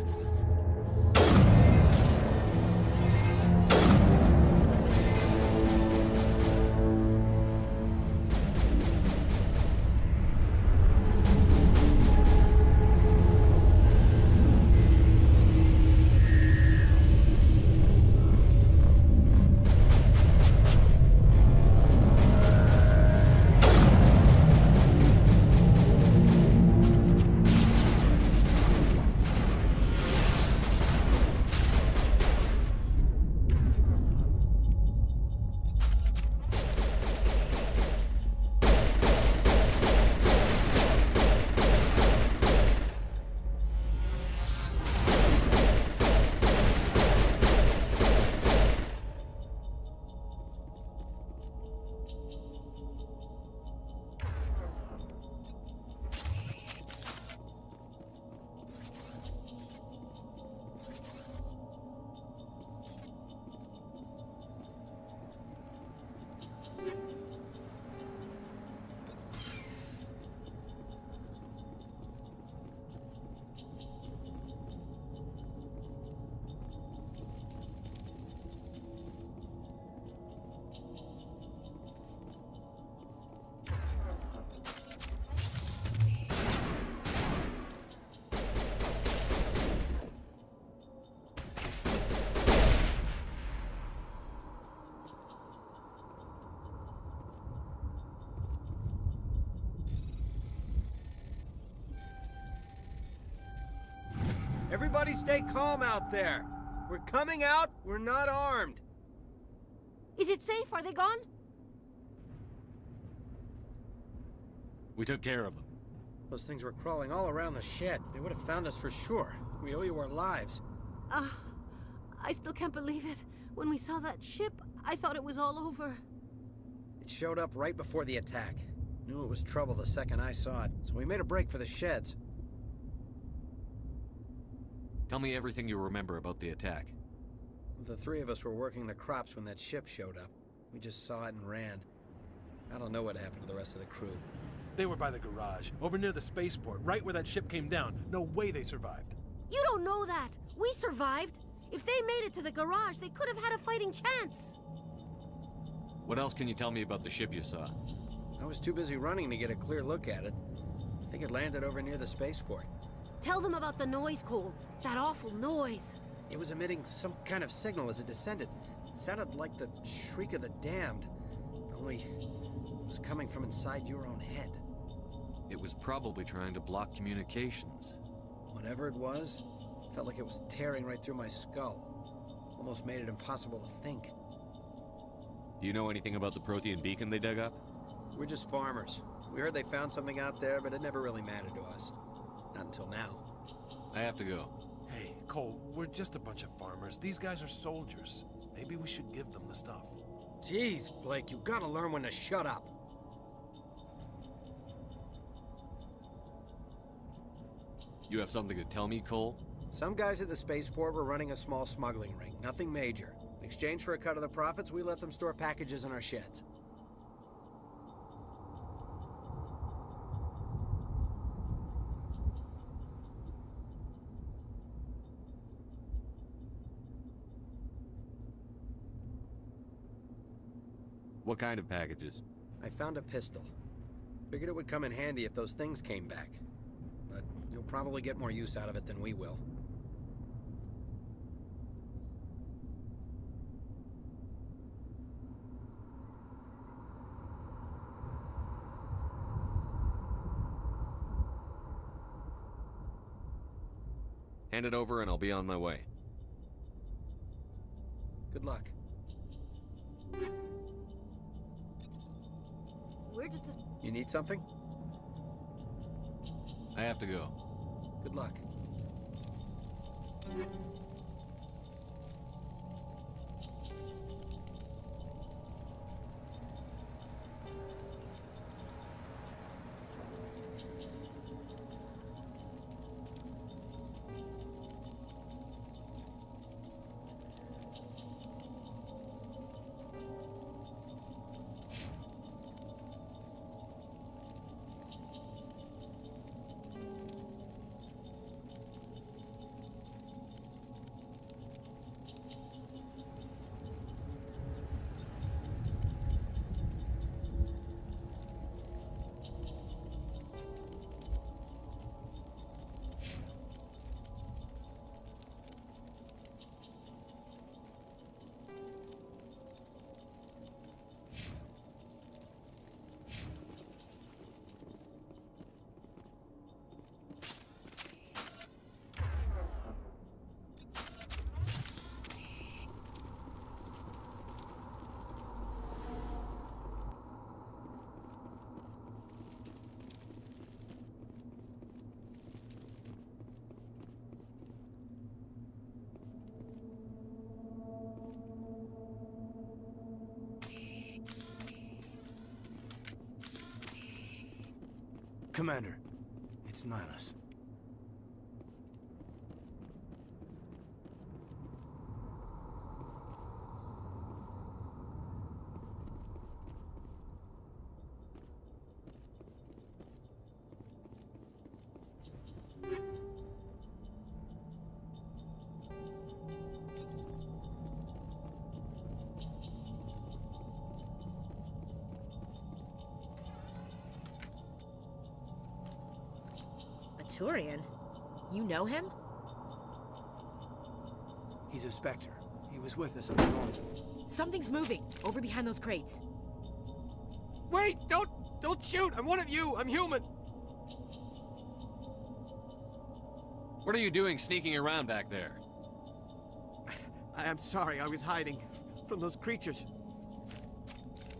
Everybody stay calm out there. We're coming out, we're not armed. Is it safe? Are they gone? We took care of them. Those things were crawling all around the shed. They would have found us for sure. We owe you our lives. I still can't believe it. When we saw that ship, I thought it was all over. It showed up right before the attack. Knew it was trouble the second I saw it, so we made a break for the sheds. Tell me everything you remember about the attack. The three of us were working the crops when that ship showed up. We just saw it and ran. I don't know what happened to the rest of the crew. They were by the garage, over near the spaceport, right where that ship came down. No way they survived. You don't know that. We survived. If they made it to the garage, they could have had a fighting chance. What else can you tell me about the ship you saw? I was too busy running to get a clear look at it. I think it landed over near the spaceport. Tell them about the noise, Cole. That awful noise. It was emitting some kind of signal as it descended. It sounded like the shriek of the damned. Only it was coming from inside your own head. It was probably trying to block communications. Whatever it was, felt like it was tearing right through my skull. Almost made it impossible to think. Do you know anything about the Prothean beacon they dug up? We're just farmers. We heard they found something out there, but it never really mattered to us. Not until now. I have to go. Hey, Cole, we're just a bunch of farmers. These guys are soldiers. Maybe we should give them the stuff. Jeez, Blake, you gotta learn when to shut up. You have something to tell me, Cole? Some guys at the spaceport were running a small smuggling ring, nothing major. In exchange for a cut of the profits, we let them store packages in our sheds. What kind of packages? I found a pistol. Figured it would come in handy if those things came back. But you'll probably get more use out of it than we will. Hand it over and I'll be on my way. Good luck. We're just a... You need something? I have to go. Good luck. Commander, it's Nihilus. Turian? You know him? He's a Spectre. He was with us at the normal. Something's moving, over behind those crates. Wait! Don't shoot! I'm one of you! I'm human! What are you doing sneaking around back there? I'm sorry, I was hiding from those creatures.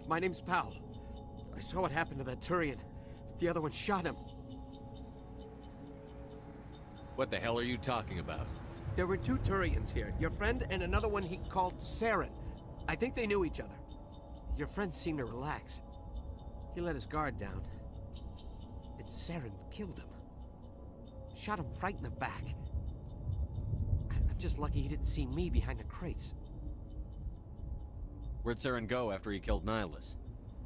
My name's Powell. I saw what happened to that Turian. The other one shot him. What the hell are you talking about? There were 2 Turians here. Your friend and another one he called Saren. I think they knew each other. Your friend seemed to relax. He let his guard down. And Saren killed him. Shot him right in the back. I'm just lucky he didn't see me behind the crates. Where'd Saren go after he killed Nihilus?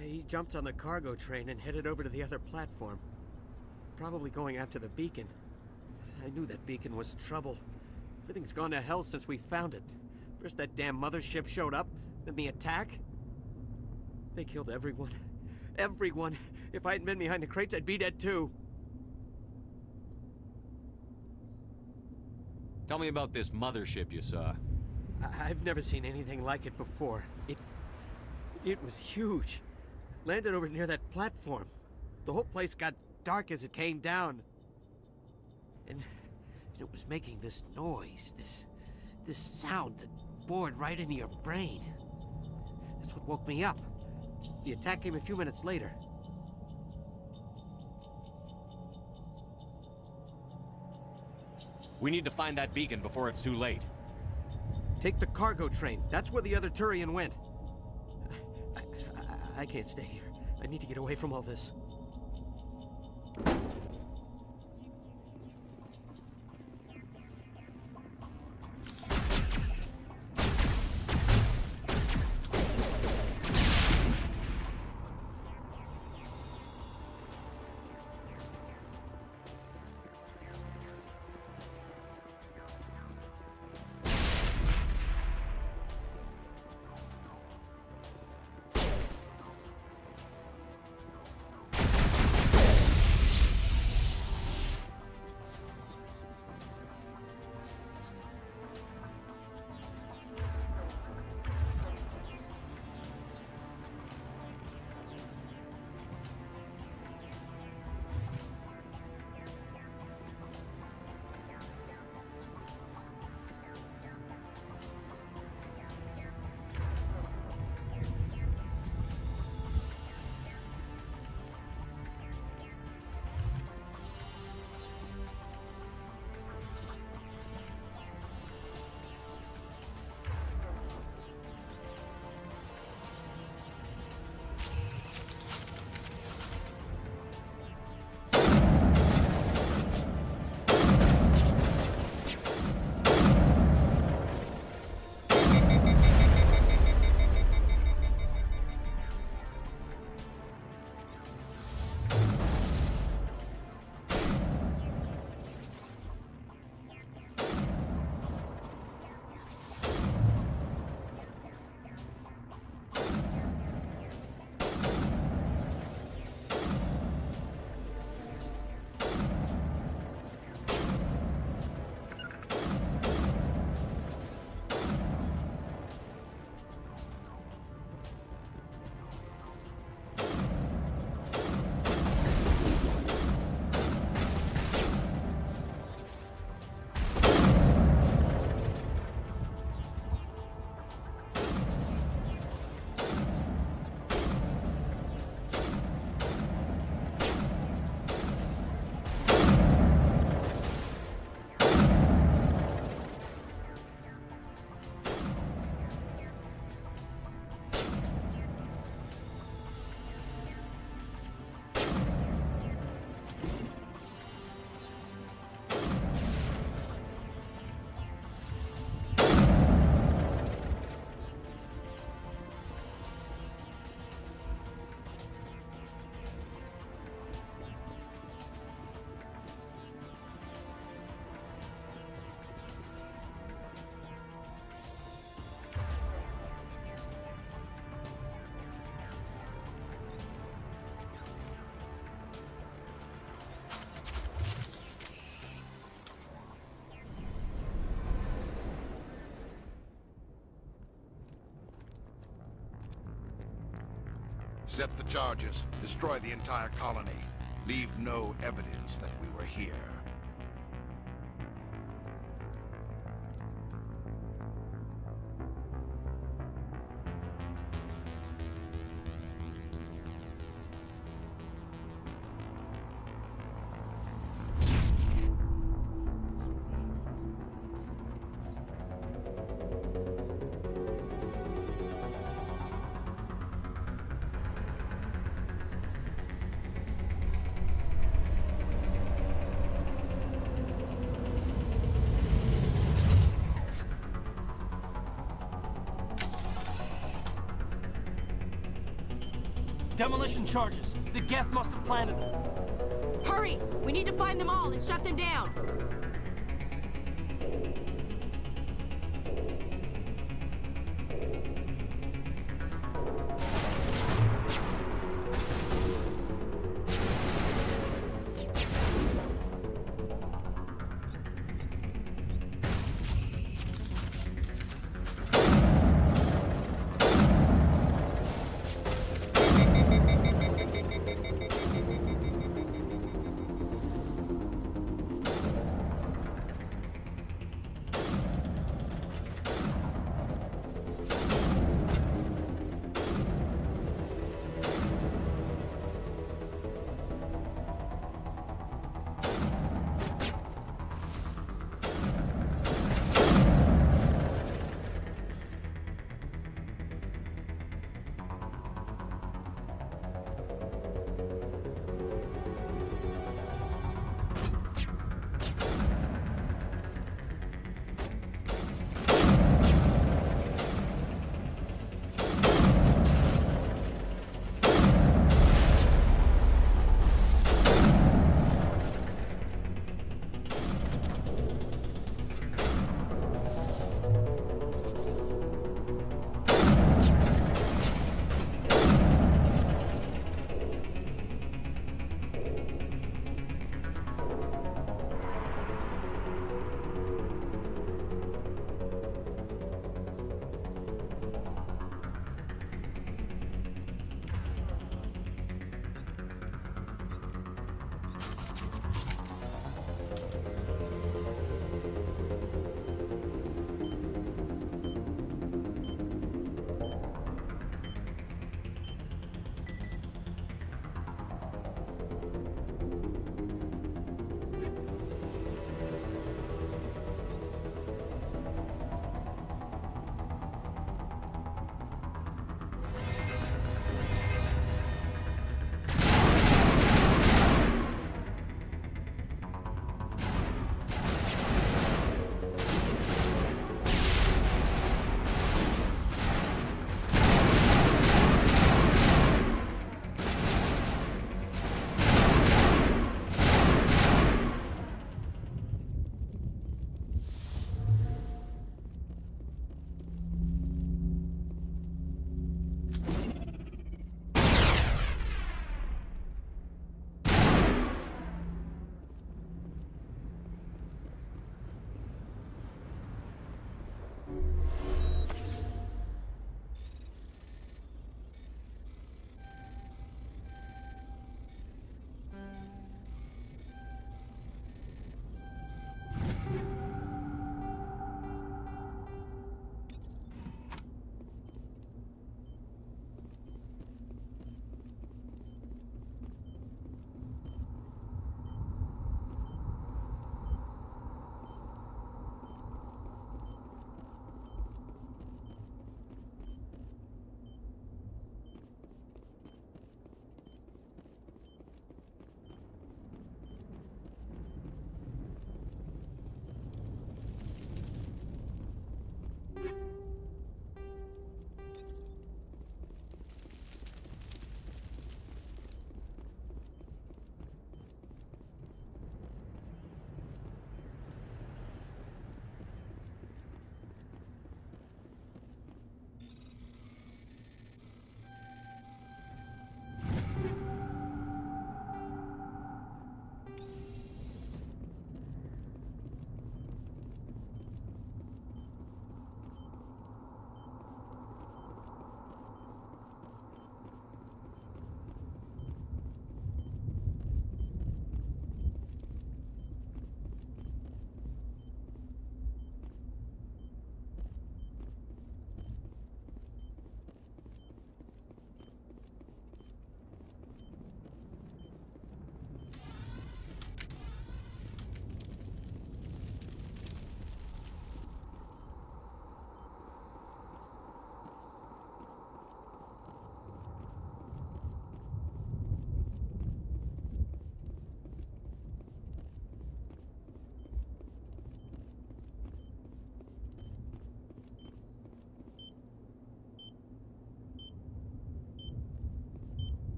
He jumped on the cargo train and headed over to the other platform. Probably going after the beacon. I knew that beacon was trouble. Everything's gone to hell since we found it. First that damn mothership showed up, then the attack. They killed everyone. Everyone. If I hadn't been behind the crates, I'd be dead too. Tell me about this mothership you saw. I've never seen anything like it before. It was huge. Landed over near that platform. The whole place got dark as it came down. And it was making this noise, this sound that bored right into your brain. That's what woke me up. The attack came a few minutes later. We need to find that beacon before it's too late. Take the cargo train. That's where the other Turian went. I can't stay here. I need to get away from all this. Set the charges. Destroy the entire colony. Leave no evidence that we were here. Demolition charges. The Geth must have planted them. Hurry! We need to find them all and shut them down!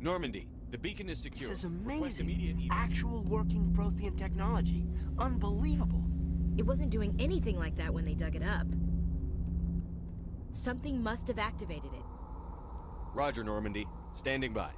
Normandy, the beacon is secure. This is Request amazing. immediate Actual working Prothean technology. Unbelievable. It wasn't doing anything like that when they dug it up. Something must have activated it. Roger, Normandy. Standing by.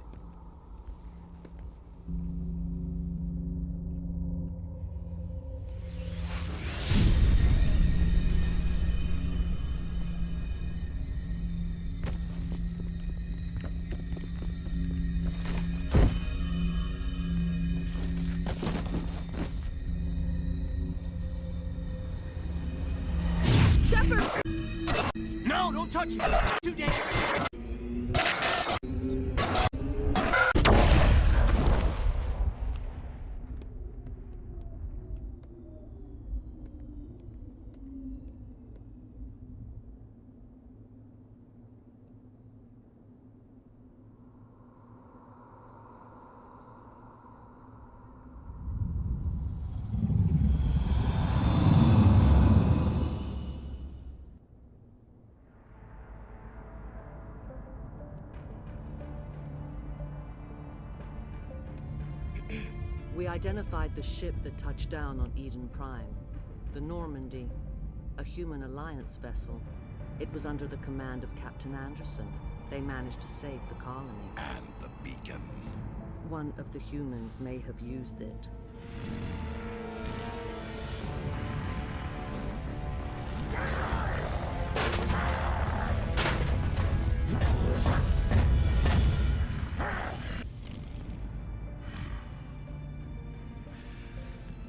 No, don't touch it! Too dangerous! We identified the ship that touched down on Eden Prime. The Normandy, a human alliance vessel. It was under the command of Captain Anderson. They managed to save the colony. And the beacon. One of the humans may have used it.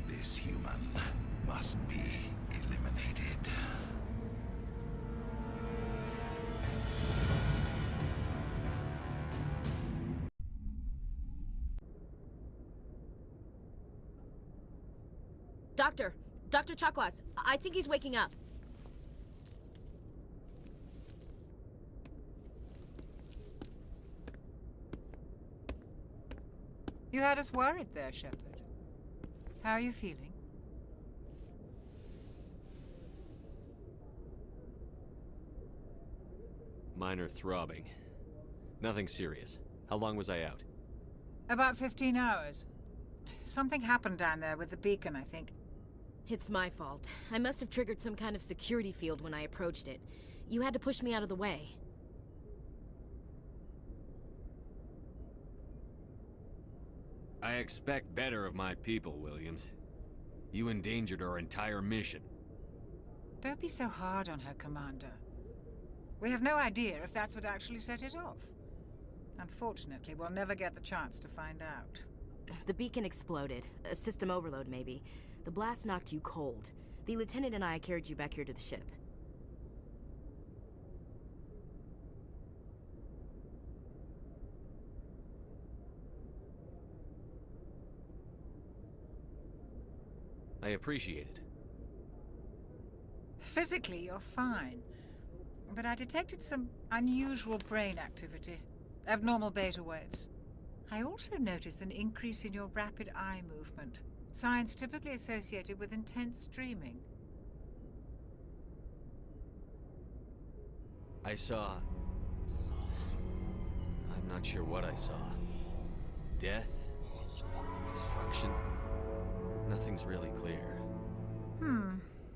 This human must be eliminated. Dr. Chakwas, I think he's waking up. You had us worried there, Shepard. How are you feeling? Minor throbbing. Nothing serious. How long was I out? About 15 hours. Something happened down there with the beacon, I think. It's my fault. I must have triggered some kind of security field when I approached it. You had to push me out of the way. I expect better of my people, Williams. You endangered our entire mission. Don't be so hard on her, Commander. We have no idea if that's what actually set it off. Unfortunately, we'll never get the chance to find out. The beacon exploded. A system overload, maybe. The blast knocked you cold. The lieutenant and I carried you back here to the ship. I appreciate it. Physically, you're fine. But I detected some unusual brain activity. Abnormal beta waves. I also noticed an increase in your rapid eye movement. Signs typically associated with intense dreaming. I saw... I'm not sure what I saw. Death? Destruction? Nothing's really clear.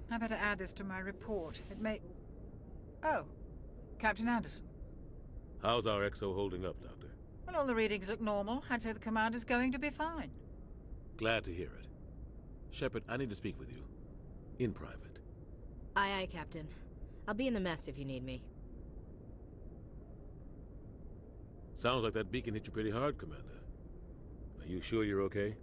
I better add this to my report. It may... Oh, Captain Anderson. How's our XO holding up, Doctor? Well, all the readings look normal. I'd say the commander's going to be fine. Glad to hear it. Shepard, I need to speak with you. In private. Aye, aye, Captain. I'll be in the mess if you need me. Sounds like that beacon hit you pretty hard, Commander. Are you sure you're okay?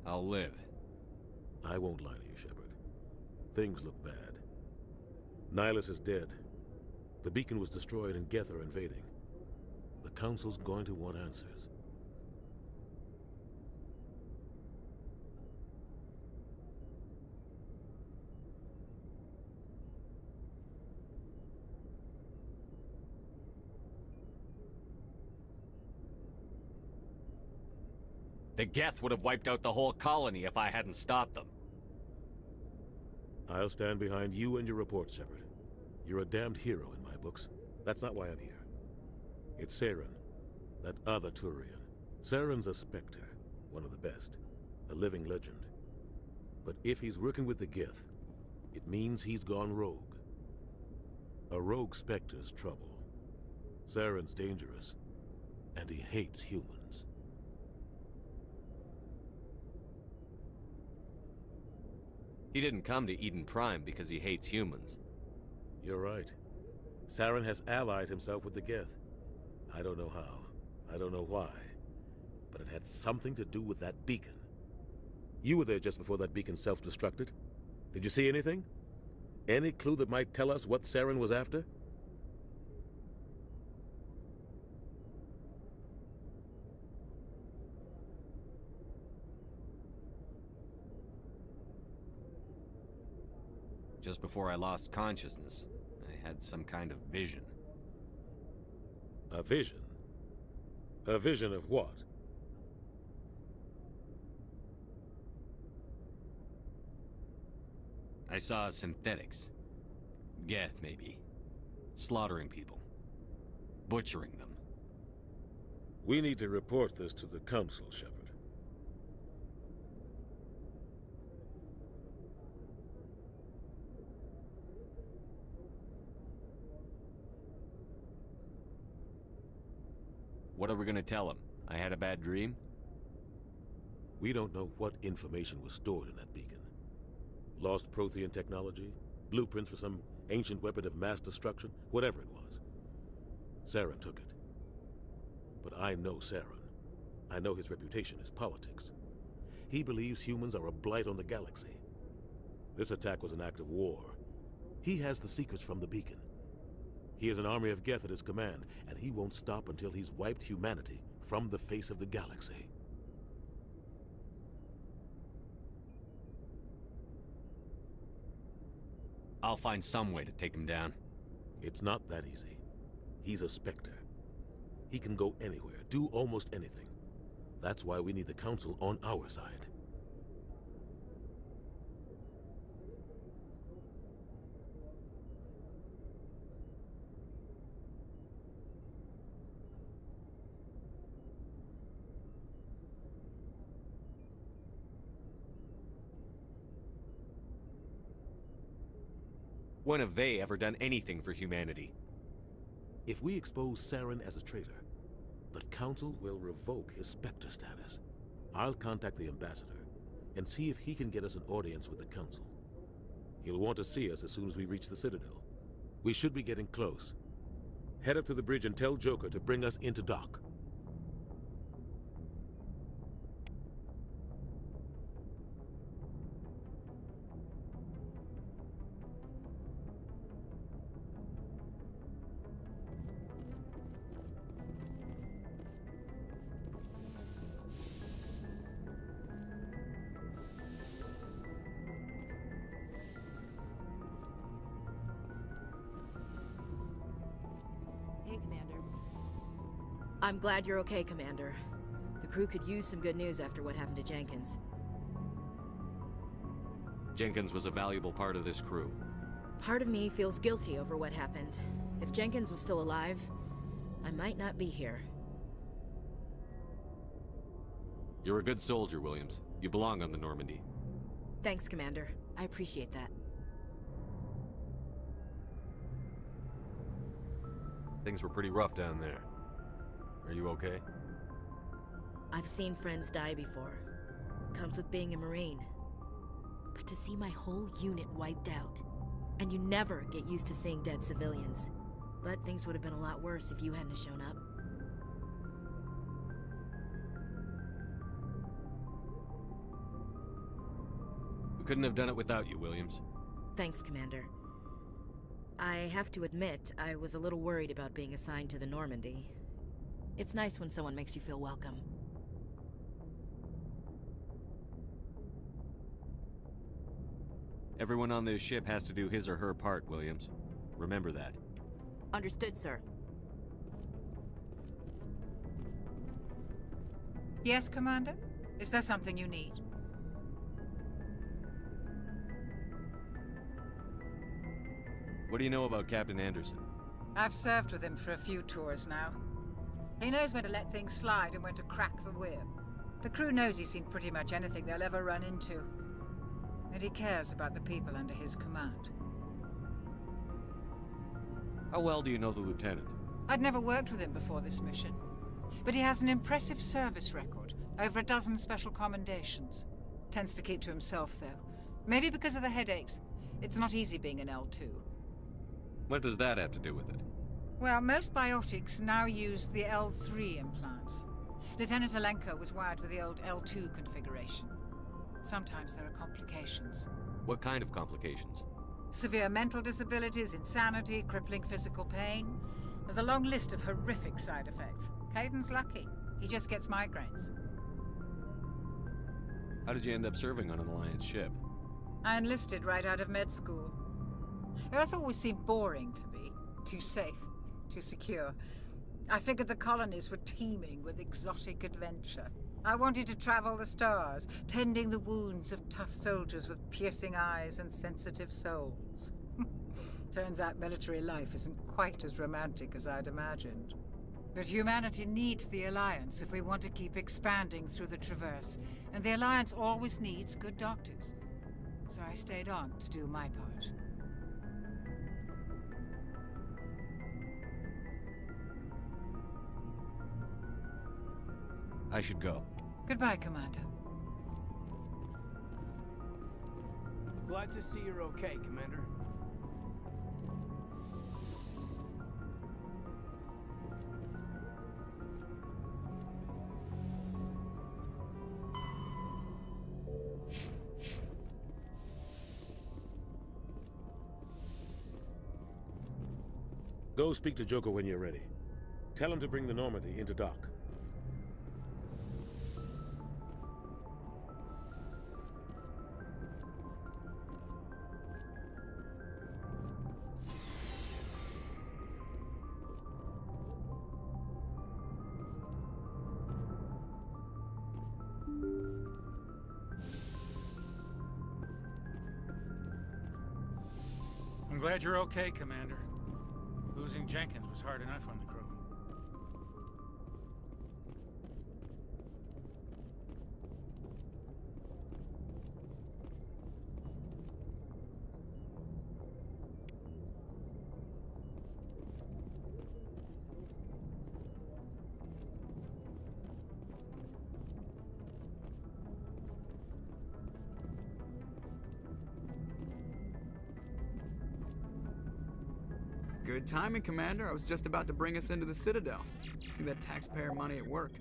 I'll live. I won't lie to you, Shepard. Things look bad. Nihilus is dead. The beacon was destroyed and Geth are invading. The Council's going to want answers. The Geth would have wiped out the whole colony if I hadn't stopped them. I'll stand behind you and your report, Shepard. You're a damned hero in my books. That's not why I'm here. It's Saren, that other Turian. Saren's a Spectre, one of the best, a living legend. But if he's working with the Geth, it means he's gone rogue. A rogue Spectre's trouble. Saren's dangerous, and he hates humans. He didn't come to Eden Prime because he hates humans. You're right. Saren has allied himself with the Geth. I don't know how. I don't know why. But it had something to do with that beacon. You were there just before that beacon self-destructed. Did you see anything? Any clue that might tell us what Saren was after? Just before I lost consciousness, I had some kind of vision. A vision? A vision of what? I saw synthetics. Geth, maybe. Slaughtering people. Butchering them. We need to report this to the Council, Shepard. What are we gonna tell him? I had a bad dream? We don't know what information was stored in that beacon. Lost Prothean technology? Blueprints for some ancient weapon of mass destruction? Whatever it was. Saren took it. But I know Saren. I know his reputation is politics. He believes humans are a blight on the galaxy. This attack was an act of war. He has the secrets from the beacon. He has an army of Geth at his command, and he won't stop until he's wiped humanity from the face of the galaxy. I'll find some way to take him down. It's not that easy. He's a Spectre. He can go anywhere, do almost anything. That's why we need the Council on our side. When have they ever done anything for humanity? If we expose Saren as a traitor, the Council will revoke his Spectre status. I'll contact the Ambassador and see if he can get us an audience with the Council. He'll want to see us as soon as we reach the Citadel. We should be getting close. Head up to the bridge and tell Joker to bring us into dock. I'm glad you're okay, Commander. The crew could use some good news after what happened to Jenkins. Jenkins was a valuable part of this crew. Part of me feels guilty over what happened. If Jenkins was still alive, I might not be here. You're a good soldier, Williams. You belong on the Normandy. Thanks, Commander. I appreciate that. Things were pretty rough down there. Are you okay? I've seen friends die before. Comes with being a Marine. But to see my whole unit wiped out, and you never get used to seeing dead civilians. But things would have been a lot worse if you hadn't shown up. We couldn't have done it without you, Williams. Thanks, Commander. I have to admit, I was a little worried about being assigned to the Normandy. It's nice when someone makes you feel welcome. Everyone on this ship has to do his or her part, Williams. Remember that. Understood, sir. Yes, Commander? Is there something you need? What do you know about Captain Anderson? I've served with him for a few tours now. He knows when to let things slide and when to crack the whip. The crew knows he's seen pretty much anything they'll ever run into. And he cares about the people under his command. How well do you know the lieutenant? I'd never worked with him before this mission. But he has an impressive service record. Over a dozen special commendations. Tends to keep to himself, though. Maybe because of the headaches. It's not easy being an L2. What does that have to do with it? Well, most biotics now use the L3 implants. Lieutenant Alenko was wired with the old L2 configuration. Sometimes there are complications. What kind of complications? Severe mental disabilities, insanity, crippling physical pain. There's a long list of horrific side effects. Caden's lucky. He just gets migraines. How did you end up serving on an Alliance ship? I enlisted right out of med school. Earth always seemed boring to me. Too safe, too secure. I figured the colonies were teeming with exotic adventure. I wanted to travel the stars, tending the wounds of tough soldiers with piercing eyes and sensitive souls. Turns out military life isn't quite as romantic as I'd imagined. But humanity needs the Alliance if we want to keep expanding through the Traverse, and the Alliance always needs good doctors. So I stayed on to do my part. I should go. Goodbye, Commander. Glad to see you're okay, Commander. Go speak to Joker when you're ready. Tell him to bring the Normandy into dock. I'm glad you're okay, Commander. Losing Jenkins was hard enough on the crew. Good timing, Commander. I was just about to bring us into the Citadel. See that taxpayer money at work.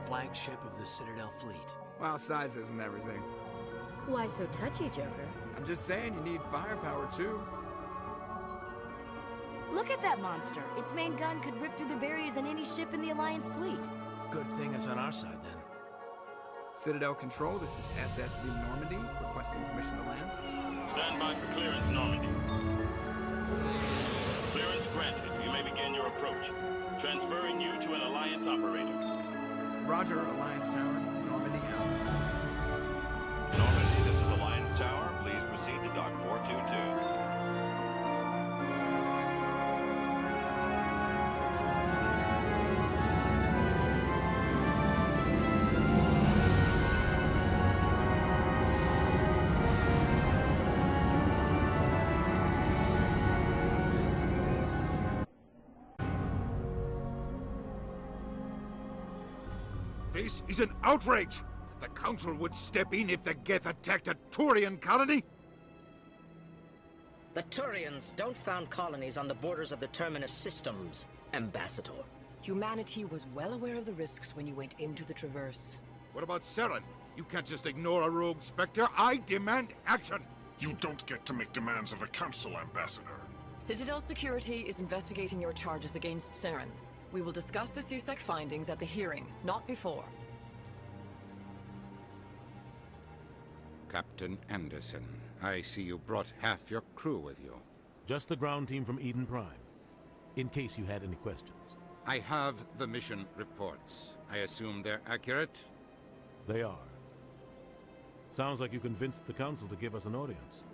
Flagship of the Citadel fleet. Well, size isn't everything. Why so touchy, Joker? I'm just saying you need firepower, too. Look at that monster. Its main gun could rip through the barriers in any ship in the Alliance fleet. Good thing it's on our side, then. Citadel Control, this is SSV Normandy, requesting permission to land. Stand by for clearance, Normandy. Clearance granted. You may begin your approach. Transferring you to an Alliance operator. Roger, Alliance Tower. Normandy out. Normandy, this is Alliance Tower. Please proceed to Dock 422. This is an outrage! The Council would step in if the Geth attacked a Turian colony? The Turians don't found colonies on the borders of the Terminus systems, Ambassador. Humanity was well aware of the risks when you went into the Traverse. What about Saren? You can't just ignore a rogue Spectre. I demand action! You don't get to make demands of the Council, Ambassador. Citadel Security is investigating your charges against Saren. We will discuss the CSEC findings at the hearing, not before. Captain Anderson, I see you brought half your crew with you. Just the ground team from Eden Prime, in case you had any questions. I have the mission reports. I assume they're accurate? They are. Sounds like you convinced the Council to give us an audience.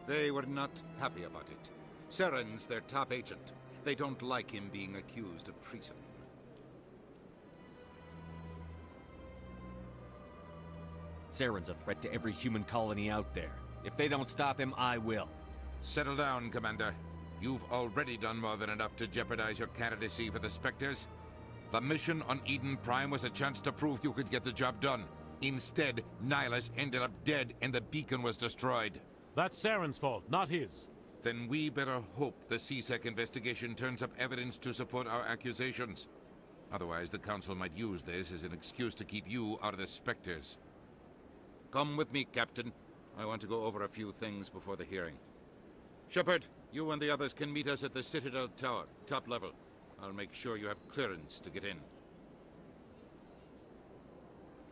They were not happy about it. Saren's their top agent. They don't like him being accused of treason. Saren's a threat to every human colony out there. If they don't stop him, I will. Settle down, Commander. You've already done more than enough to jeopardize your candidacy for the Spectres. The mission on Eden Prime was a chance to prove you could get the job done. Instead, Nihilus ended up dead and the beacon was destroyed. That's Saren's fault, not his. Then we better hope the CSEC investigation turns up evidence to support our accusations. Otherwise, the Council might use this as an excuse to keep you out of the Spectres. Come with me, Captain. I want to go over a few things before the hearing. Shepard, you and the others can meet us at the Citadel Tower, top level. I'll make sure you have clearance to get in.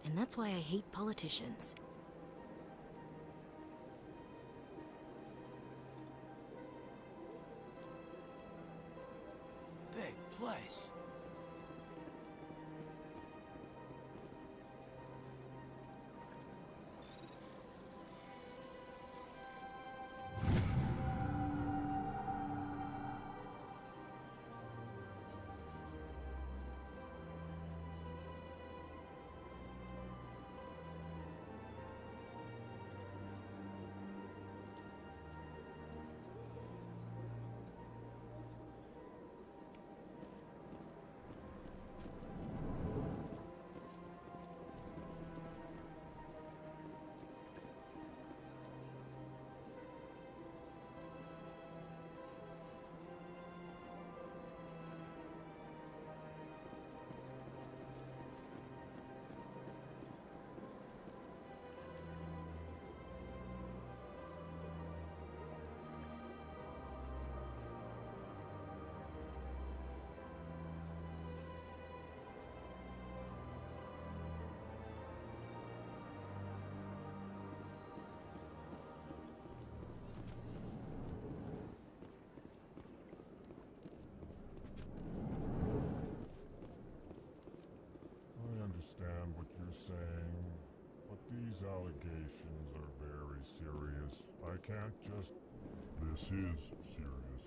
And that's why I hate politicians. Big place. Understand what you're saying, but these allegations are very serious. I can't just... This is serious.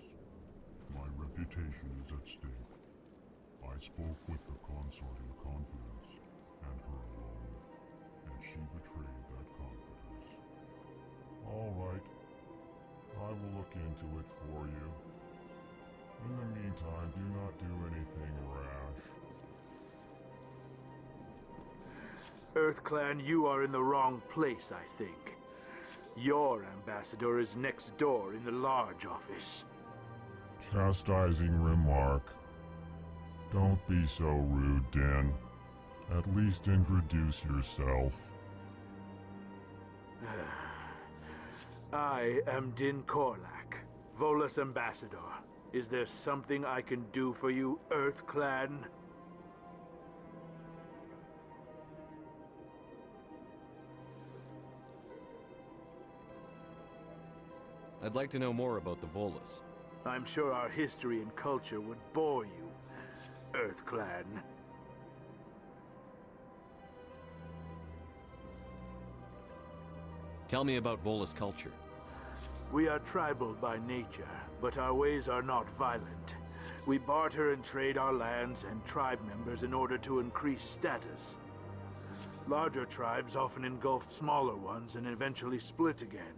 My reputation is at stake. I spoke with the consort in confidence, and her alone, and she betrayed that confidence. All right. I will look into it for you. In the meantime, do not do anything rash. EarthClan, you are in the wrong place, I think. Your ambassador is next door in the large office. Chastising remark. Don't be so rude, Din. At least introduce yourself. I am Din Korlak, Volus ambassador. Is there something I can do for you, EarthClan? I'd like to know more about the Volus. I'm sure our history and culture would bore you, EarthClan. Tell me about Volus culture. We are tribal by nature, but our ways are not violent. We barter and trade our lands and tribe members in order to increase status. Larger tribes often engulf smaller ones and eventually split again.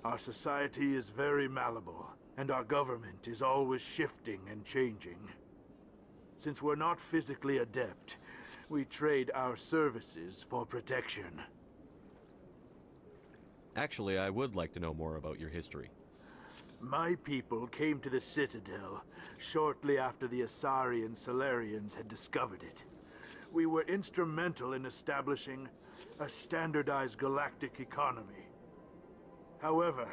Our society is very malleable, and our government is always shifting and changing. Since we're not physically adept, we trade our services for protection. Actually, I would like to know more about your history. My people came to the Citadel shortly after the Asari and Solarians had discovered it. We were instrumental in establishing a standardized galactic economy. However,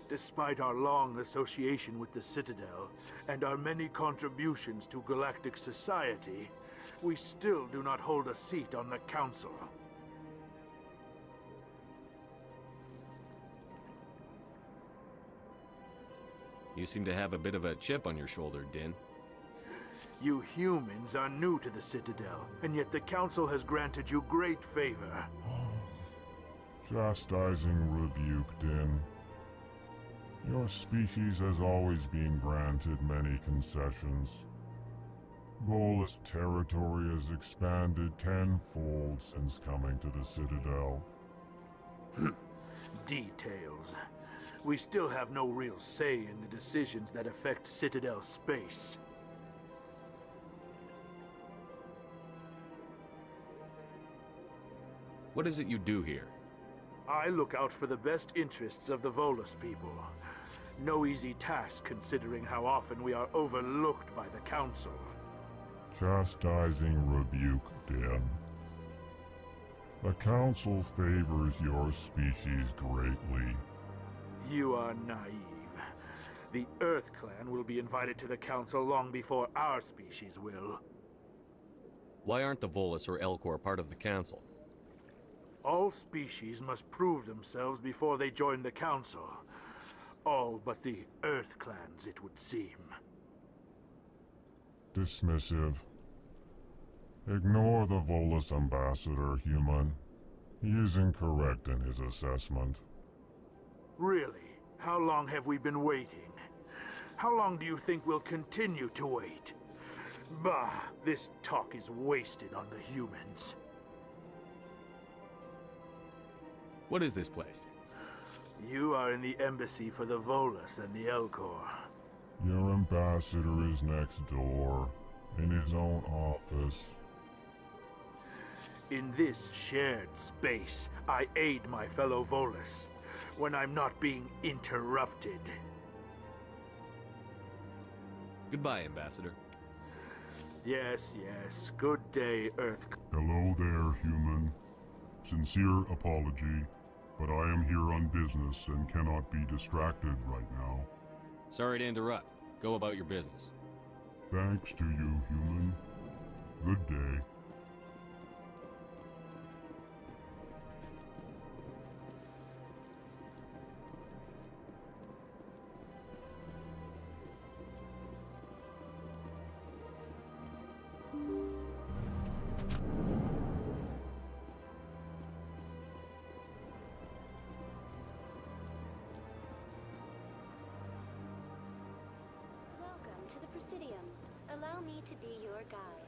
despite our long association with the Citadel and our many contributions to galactic society, we still do not hold a seat on the Council. You seem to have a bit of a chip on your shoulder, Din. You humans are new to the Citadel, and yet the Council has granted you great favor. Chastising rebuke, Din. Your species has always been granted many concessions. Volus territory has expanded tenfold since coming to the Citadel. Details. We still have no real say in the decisions that affect Citadel space. What is it you do here? I look out for the best interests of the Volus people. No easy task considering how often we are overlooked by the Council. Chastising rebuke, Din. The Council favors your species greatly. You are naive. The Earth Clan will be invited to the Council long before our species will. Why aren't the Volus or Elcor part of the Council? All species must prove themselves before they join the Council. All but the Earth Clans, it would seem. Dismissive. Ignore the Volus ambassador, human. He is incorrect in his assessment. Really? How long have we been waiting? How long do you think we'll continue to wait? Bah, this talk is wasted on the humans. What is this place? You are in the embassy for the Volus and the Elcor. Your ambassador is next door, in his own office. In this shared space, I aid my fellow Volus when I'm not being interrupted. Goodbye, Ambassador. Yes, yes. Good day, Earth. Hello there, human. Sincere apology, but I am here on business and cannot be distracted right now. Sorry to interrupt. Go about your business. Thanks to you, human. Good day. To the Presidium. Allow me to be your guide.